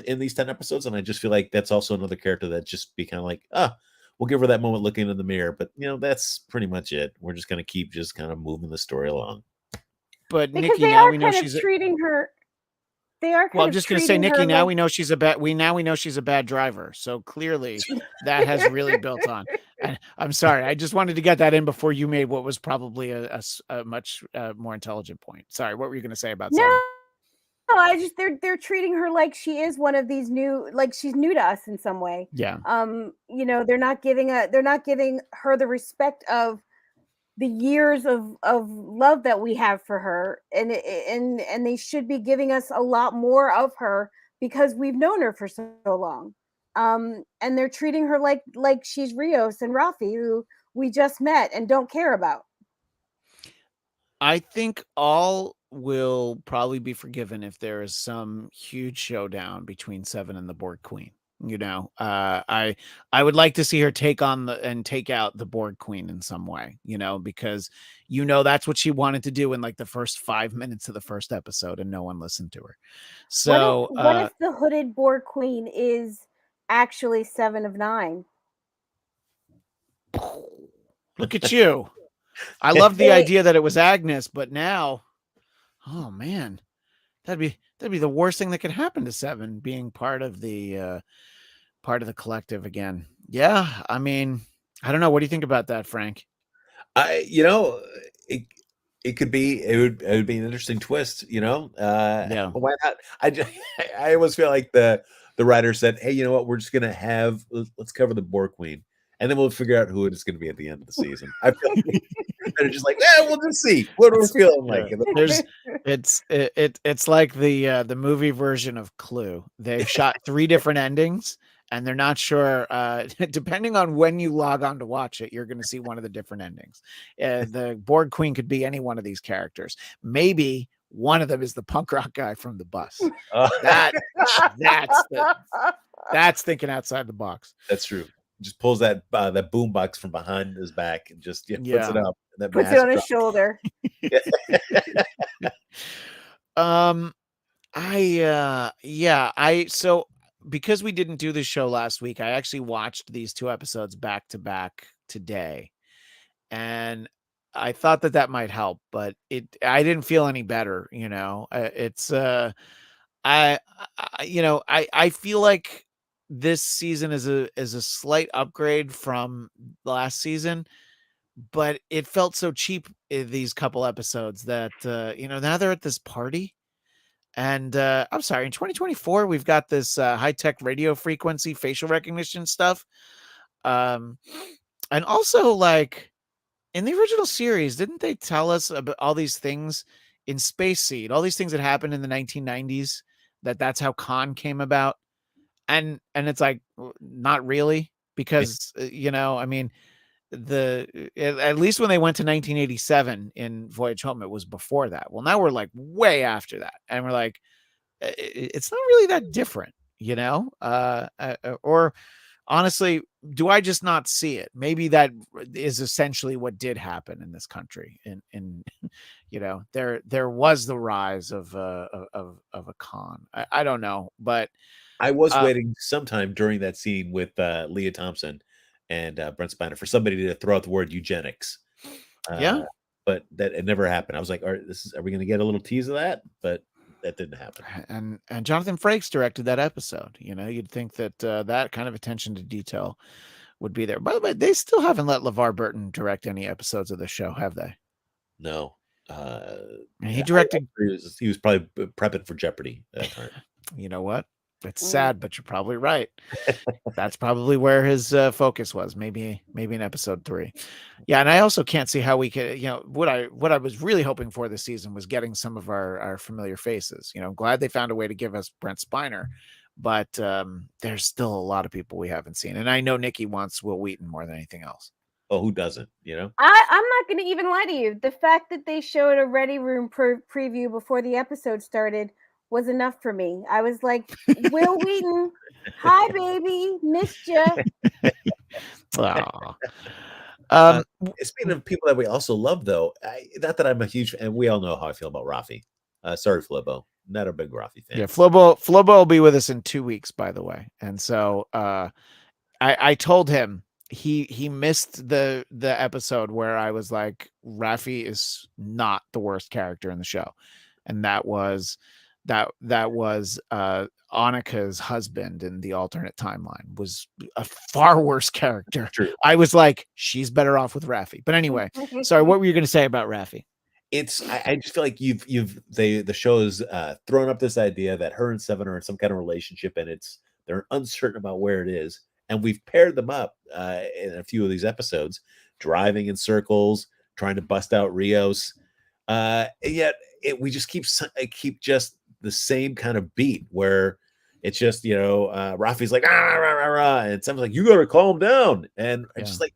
in these 10 episodes. And I just feel like that's also another character that just be kind of like, we'll give her that moment looking in the mirror, but that's pretty much it. We're just going to keep just kind of moving the story along. But because Nikki, they now are we know kind of she's. treating her. They are kind Well, I'm of just going to say, treating Nikki. her Now like we know she's a bad. We know she's a bad driver. So clearly, that has really built on. And I'm sorry, I just wanted to get that in before you made what was probably a much more intelligent point. Sorry, what were you going to say about no. Seven? I just they're treating her like she is one of these new, like she's new to us in some way. Yeah. They're not giving her the respect of the years of love that we have for her, and they should be giving us a lot more of her because we've known her for so long. And they're treating her like she's Rios and Rafi, who we just met and don't care about. I think all will probably be forgiven if there is some huge showdown between Seven and the Borg Queen. I would like to see her take out the Borg Queen in some way, because that's what she wanted to do in like the first 5 minutes of the first episode, and no one listened to her. So what if the hooded Borg Queen is actually 7 of 9? Look at you. I love the idea that it was Agnes, but now, oh man, that'd be the worst thing that could happen to Seven, being part of the collective again. Yeah, I mean, I don't know. What do you think about that, Frank? It could be. It would be an interesting twist. Yeah. Why not? I always feel like the writer said, "Hey, you know what? We're just gonna let's cover the Borg Queen, and then we'll figure out who it is going to be at the end of the season." I feel like they're just like, "Yeah, we'll just see what we're feeling like." It's like the movie version of Clue. They've shot 3 different endings, and they're not sure. Depending on when you log on to watch it, you're going to see one of the different endings. The Borg Queen could be any one of these characters. Maybe one of them is the punk rock guy from the bus. That's thinking outside the box. That's true. Just pulls that boombox from behind his back and just puts it up. Puts it on his shoulder. So because we didn't do this show last week, I actually watched these 2 episodes back to back today, and I thought that might help, but I didn't feel any better. I feel like this season is a slight upgrade from last season, but it felt so cheap in these couple episodes that now they're at this party. And I'm sorry, in 2024, we've got this high-tech radio frequency facial recognition stuff. And also, like, in the original series, didn't they tell us about all these things in Space Seed, all these things that happened in the 1990s, that's how Khan came about? And it's like, not really, because, I mean, at least when they went to 1987 in Voyage Home, it was before that. Well, now we're like way after that, and we're like, it's not really that different, or honestly, do I just not see it? Maybe that is essentially what did happen in this country. In there was the rise of a Khan. I don't know, but I was waiting sometime during that scene with Leah Thompson and Brent Spiner for somebody to throw out the word eugenics. But that it never happened. I was like, are we going to get a little tease of that? But that didn't happen. And Jonathan Frakes directed that episode. You'd think that that kind of attention to detail would be there. By the way, they still haven't let LeVar Burton direct any episodes of the show, have they? No. He directed. He was probably prepping for Jeopardy at that time. You know what? It's sad, but you're probably right. That's probably where his focus was. Maybe in episode 3. Yeah, and I also can't see how we could. What I was really hoping for this season was getting some of our familiar faces. I'm glad they found a way to give us Brent Spiner, but there's still a lot of people we haven't seen, and I know Nikki wants Will Wheaton more than anything else. Oh, who doesn't? I'm not going to even lie to you. The fact that they showed a Ready Room preview before the episode started was enough for me. I was like, Will Wheaton, hi baby, missed you. Speaking of people that we also love, though, not that I'm a huge, and we all know how I feel about Rafi. Sorry, Flobo, not a big Rafi fan. Yeah, Flobo will be with us in 2 weeks, by the way, and so I told him he missed the episode where I was like, Raffi is not the worst character in the show, and that was Annika's husband in the alternate timeline was a far worse character. True. I was like, she's better off with Raffi. But anyway, sorry, what were you going to say about Raffi? I just feel like the show has thrown up this idea that her and Seven are in some kind of relationship, and they're uncertain about where it is, and we've paired them up in a few of these episodes, driving in circles, trying to bust out Rios, and yet we just keep just the same kind of beat where it's just Rafi's like rah, rah, rah, rah, and Seven's like, you gotta calm down, and I'm just like,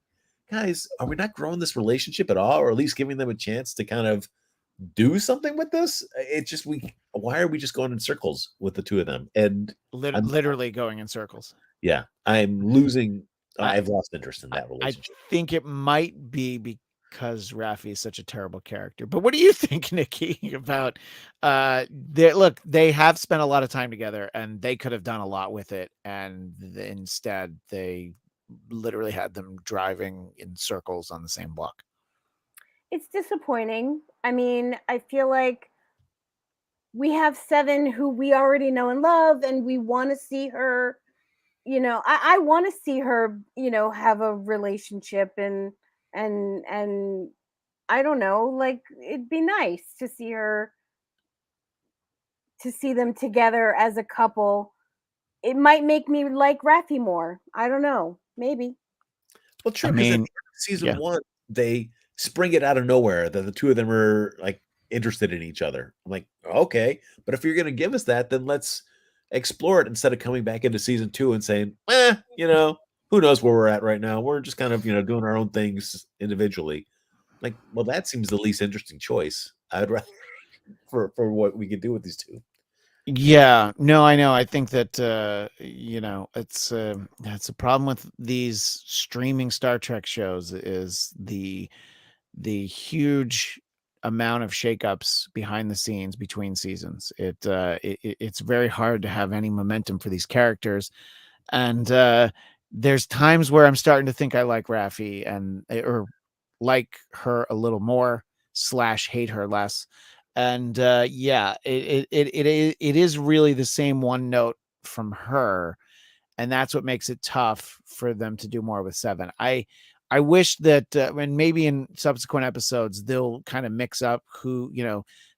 guys, are we not growing this relationship at all, or at least giving them a chance to kind of do something with this? It's just why are we just going in circles with the two of them? And literally going in circles. Yeah, I'm losing. I've lost interest in that relationship. I think it might be because Raffi is such a terrible character. But what do you think, Nikki, about look, they have spent a lot of time together and they could have done a lot with it, and instead they literally had them driving in circles on the same block. It's disappointing. I mean, I feel like we have Seven who we already know and love, and we want to see her, I want to see her, have a relationship and I don't know, like, it'd be nice to see them together as a couple. It might make me like Raffi more. I don't know. Maybe. Well, true. Because at season 1, they spring it out of nowhere that the two of them are like interested in each other. I'm like, okay, but if you're going to give us that, then let's explore it instead of coming back into season 2 and saying, who knows where we're at right now. We're just kind of, doing our own things individually. Like, well, that seems the least interesting choice. I'd rather for what we could do with these two. Yeah, no, I know. I think that it's that's a problem with these streaming Star Trek shows is the huge amount of shakeups behind the scenes between seasons. It's very hard to have any momentum for these characters, and there's times where I'm starting to think I like Raffi or like her a little more / hate her less. And it is really the same one note from her, and that's what makes it tough for them to do more with Seven. I wish that and maybe in subsequent episodes they'll kind of mix up who,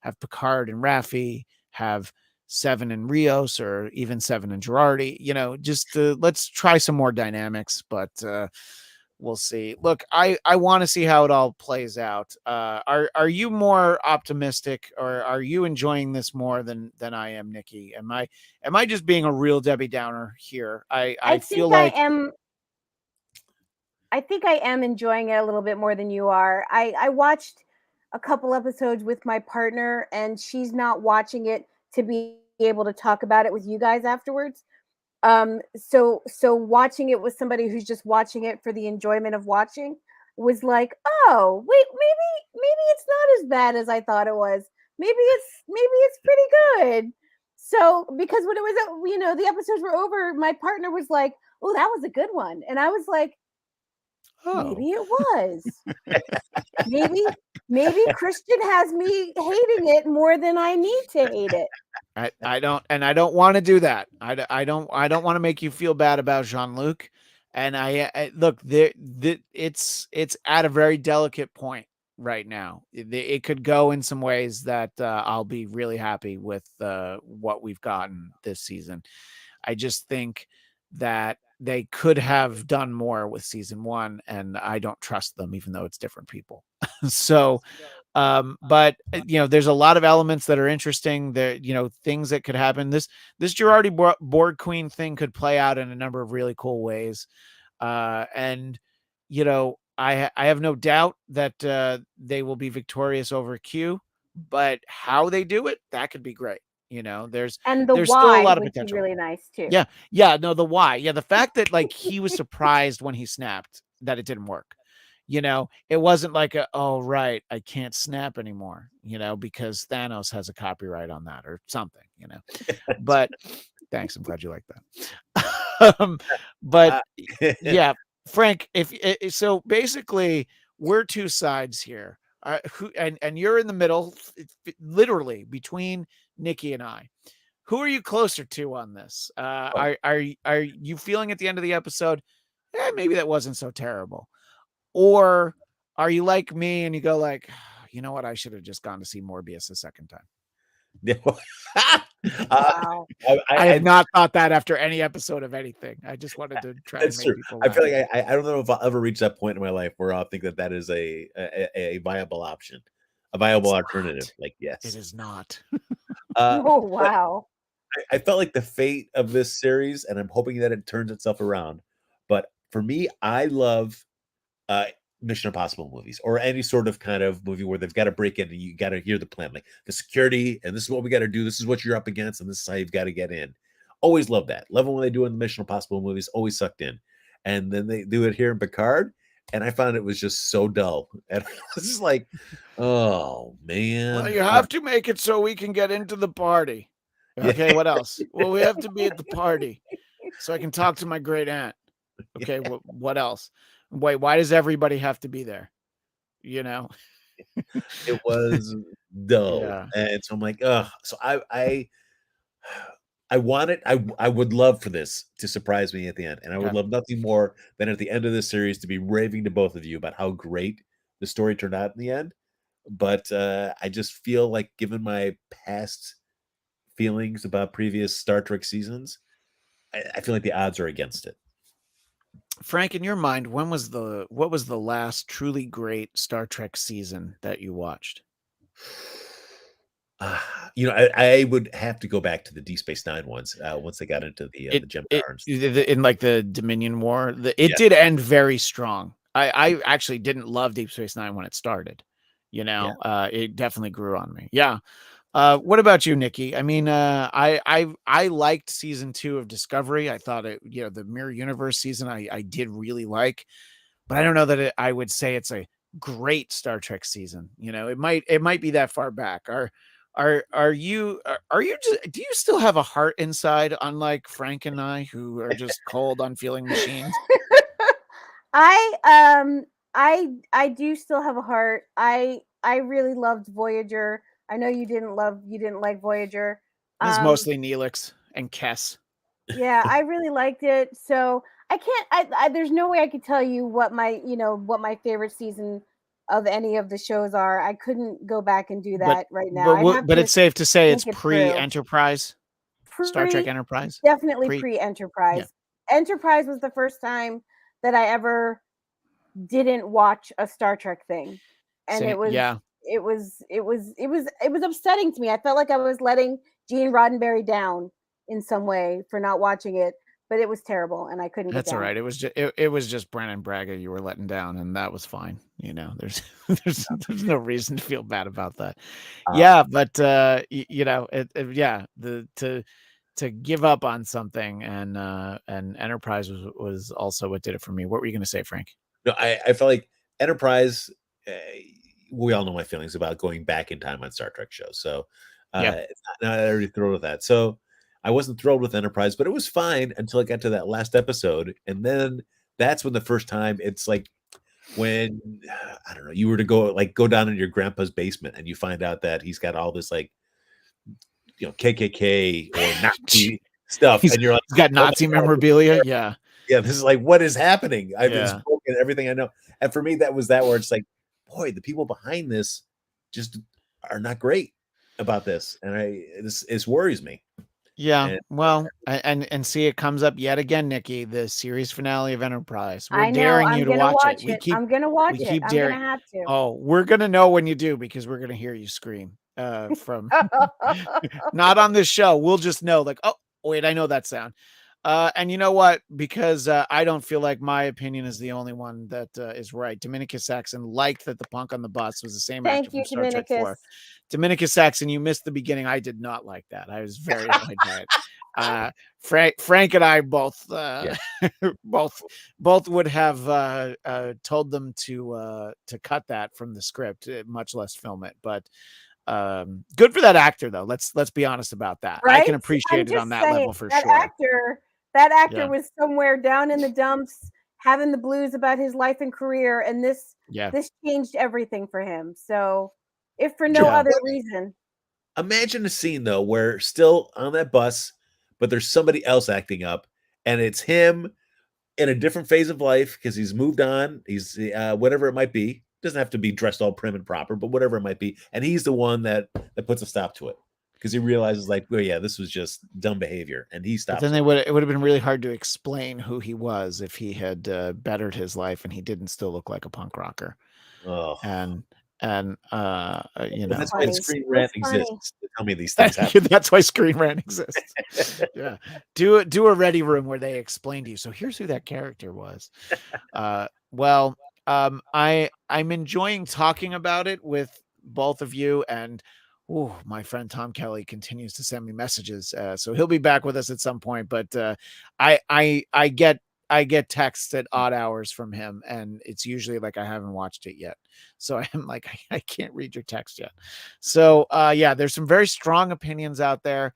have Picard and Raffi, have Seven and Rios, or even Seven and Girardi. Just let's try some more dynamics, but we'll see. Look, I want to see how it all plays out. Are you more optimistic, or are you enjoying this more than I am, Nikki? Am I just being a real Debbie Downer here? I feel like I think I am enjoying it a little bit more than you are. I watched a couple episodes with my partner, and she's not watching it to be able to talk about it with you guys afterwards. So watching it with somebody who's just watching it for the enjoyment of watching was like, oh wait, maybe it's not as bad as I thought it was. Maybe it's pretty good. So because when it was the episodes were over, my partner was like, oh, that was a good one, and I was like, maybe it was. maybe Christian has me hating it more than I need to hate it. I don't want to do that. I don't want to make you feel bad about Jean-Luc. And I look, it's at a very delicate point right now. It could go in some ways that I'll be really happy with what we've gotten this season. I just think that they could have done more with season 1, and I don't trust them, even though it's different people. So, but there's a lot of elements that are interesting. There, things that could happen. This Girardi Borg Queen thing could play out in a number of really cool ways. And I have no doubt that they will be victorious over Q, but how they do it, that could be great. There's why still a lot of would potential. be really nice too. Yeah. No, the why. Yeah, the fact that like he was surprised when he snapped that it didn't work. It wasn't like oh right, I can't snap anymore. Because Thanos has a copyright on that or something. But thanks, I'm glad you like that. But yeah, Frank, if so, basically, we're two sides here. And you're in the middle, literally between Nikki and I. Who are you closer to on this? Are you feeling at the end of the episode, maybe that wasn't so terrible, or are you like me and you go like, you know what, I should have just gone to see Morbius a second time? Wow. I have not thought that after any episode of anything. I just wanted to try and make people laugh. I feel like I don't know if I'll ever reach that point in my life where I'll think that is a viable option, a viable alternative. Like, yes, it is not. Oh, wow. I felt like the fate of this series, and I'm hoping that it turns itself around. But for me, I love Mission Impossible movies, or any sort of kind of movie where they've got to break in and you got to hear the plan, like the security, and this is what we got to do. This is what you're up against, and this is how you've got to get in. Always love that. Love it when they do in the Mission Impossible movies. Always sucked in, and then they do it here in Picard, and I found it was just so dull. And I was just like, oh man. Well, you have to make it so we can get into the party. Okay, what else? Well, we have to be at the party so I can talk to my great aunt. Okay, what else? Wait, why does everybody have to be there? You know, it was dull, Yeah. and so I'm like, ugh. So I want it. I would love for this to surprise me at the end, and I would Okay. love nothing more than at the end of this series to be raving to both of you about how great the story turned out in the end. But I just feel like, given my past feelings about previous Star Trek seasons, I feel like the odds are against it. Frank, in your mind, what was the last truly great Star Trek season that you watched? I would have to go back to the Deep Space Nine ones. Once they got into the Gemcars, in like the Dominion War, it did end very strong. I actually didn't love Deep Space Nine when it started. It definitely grew on me. Yeah. What about you, Nikki? I mean, I liked season 2 of Discovery. I thought the Mirror Universe season I did really like, but I don't know that I would say it's a great Star Trek season. It might be that far back. Are you just, do you still have a heart inside, unlike Frank and I, who are just cold, unfeeling machines? I do still have a heart. I really loved Voyager. I know you didn't like Voyager. It's mostly Neelix and Kess. Yeah, I really liked it. So I can't. There's no way I could tell you what my favorite season of any of the shows are. I couldn't go back and do that right now. But it's safe to say it's think it pre-Enterprise. Star Trek Enterprise. Definitely pre-Enterprise. Yeah. Enterprise was the first time that I ever didn't watch a Star Trek thing, and it was upsetting to me. I felt like I was letting Gene Roddenberry down in some way for not watching it, but it was terrible, and I couldn't. That's all right. It was just Brennan Braga you were letting down, and that was fine. There's no reason to feel bad about that. But to give up on something, and Enterprise was also what did it for me. What were you going to say, Frank? No, I felt like Enterprise. We all know my feelings about going back in time on Star Trek shows, so not already thrilled with that. So I wasn't thrilled with Enterprise, but it was fine until I got to that last episode, and then that's when the first time it's like when I don't know, you were to go down in your grandpa's basement and you find out that he's got all this KKK or Nazi stuff, and you're like, he's got Nazi memorabilia. Yeah. This is like, what is happening? I've spoken everything I know, and for me, that was where it's like, boy, the people behind this just are not great about this, and this worries me. Yeah, and see, it comes up yet again, Nikki, the series finale of Enterprise. We're daring you to watch it. I'm gonna watch it. I'm gonna have to. Oh, we're gonna know when you do, because we're gonna hear you scream from not on this show. We'll just know, like, oh wait, I know that sound. And you know what? Because I don't feel like my opinion is the only one that is right. Dominicus Saxon liked that the punk on the bus was the same actor from Star Trek 4. Dominicus Saxon, you missed the beginning. I did not like that. I was very annoyed by it. Frank and I both would have told them to cut that from the script, much less film it. But good for that actor, though. Let's be honest about that. Right? I can appreciate it on that level for sure. That actor was somewhere down in the dumps having the blues about his life and career, and this Yeah. changed everything for him. So, if for no Yeah. other reason, Imagine a scene though where still on that bus, but there's somebody else acting up, and it's him in a different phase of life because he's moved on. He's whatever it might be. Doesn't have to be dressed all prim and proper, but whatever it might be, and he's the one that puts a stop to it because he realizes like, oh yeah, this was just dumb behavior, and he But stops. then it. it would have been really hard to explain who he was if he had bettered his life and he didn't still look like a punk rocker. Oh. And you And know, that's why funny. Screen It's Rant funny. exists to tell me these things happen. that's why Screen Rant exists. Yeah, do a Ready Room where they explain to you. So here's who that character was. Well, I'm enjoying talking about it with both of you, and my friend Tom Kelly continues to send me messages. So he'll be back with us at some point. But I get texts at odd hours from him, and it's usually like I haven't watched it yet. So I'm like, I can't read your text yet. So yeah, there's some very strong opinions out there.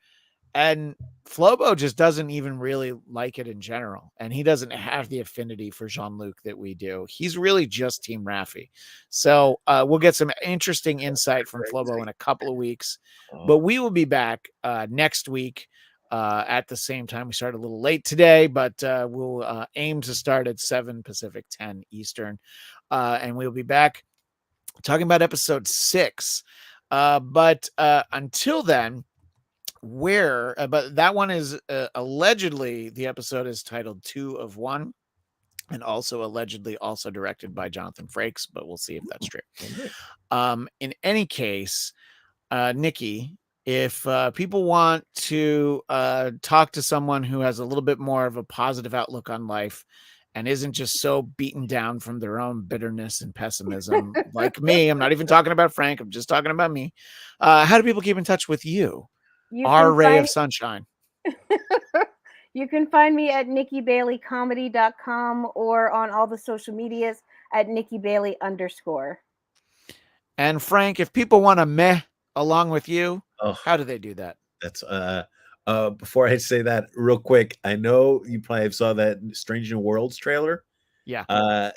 And Flobo just doesn't even really like it in general. And he doesn't have the affinity for Jean-Luc that we do. He's really just Team Raffi. So we'll get some interesting insight from Flobo in a couple of weeks. But we will be back next week at the same time. We started a little late today, but we'll aim to start at 7 Pacific, 10 Eastern. And we'll be back talking about episode 6. But until then, but that one is allegedly, the episode is titled 2 of 1, and also allegedly also directed by Jonathan Frakes, but we'll see if that's true. In any case, Nikki, if people want to talk to someone who has a little bit more of a positive outlook on life and isn't just so beaten down from their own bitterness and pessimism like me, I'm not even talking about Frank, I'm just talking about me. How do people keep in touch with you? Our ray of sunshine. You can find me at NikkiBaileyComedy.com or on all the social medias at NikkiBailey_. And Frank, if people want to meh along with you, how do they do that? That's before I say that real quick, I know you probably saw that Strange New Worlds trailer. Yeah.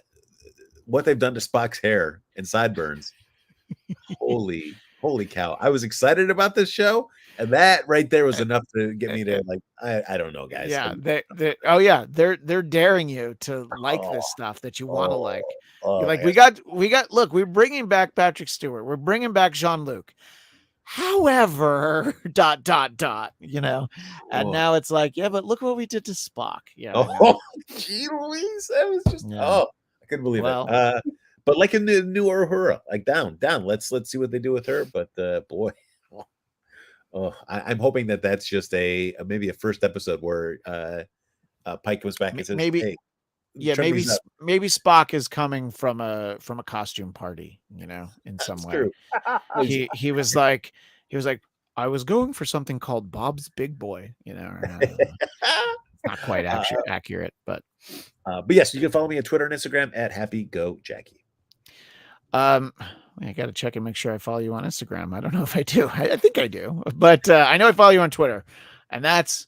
What they've done to Spock's hair and sideburns. Holy cow. I was excited about this show, and that right there was enough to get me to like, I don't know, guys. Yeah, they're daring you to like this stuff that you want to like. You're like, we got look, we're bringing back Patrick Stewart, we're bringing back Jean-Luc. However, ... you know, and now it's like, yeah, but look what we did to Spock. Yeah. Gee Louise, that was just I couldn't believe it. But like in the new Uhura, like down. Let's see what they do with her. But boy, I'm hoping that that's just maybe a first episode where Pike comes back and says, maybe, hey, maybe Spock is coming from a costume party, you know, in some way. True. He was like, I was going for something called Bob's Big Boy, you know. Not quite accurate, but yes, you can follow me on Twitter and Instagram at HappyGoJackie. I got to check and make sure I follow you on Instagram. I don't know if I do. I think I do, but I know I follow you on Twitter, and that's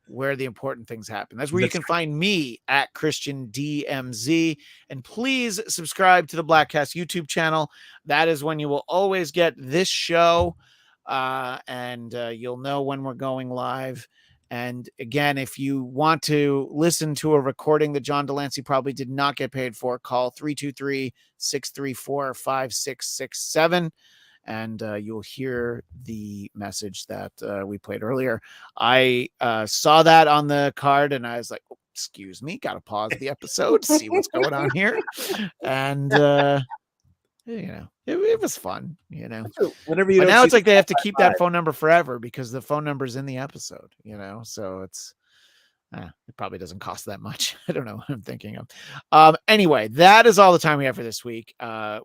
where the important things happen. That's where you can find me at Christian DMZ. And please subscribe to the Blackcast YouTube channel. That is when you will always get this show, and you'll know when we're going live. And again, if you want to listen to a recording that John Delancey probably did not get paid for, call 323-634-5667. And you'll hear the message that we played earlier. I saw that on the card, and I was like, oh, excuse me, got to pause the episode, see what's going on here. And, you know, it was fun, you know. Whenever you but now it's like they have to keep that phone number forever because the phone number is in the episode, you know, so it's it probably doesn't cost that much. I don't know what I'm thinking of. Anyway, that is all the time we have for this week.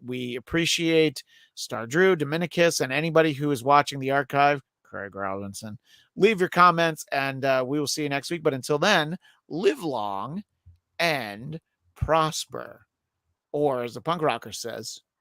We appreciate Star Drew, Dominicus, and anybody who is watching the archive. Craig Robinson. Leave your comments, and we will see you next week. But until then, live long and prosper. Or as the punk rocker says,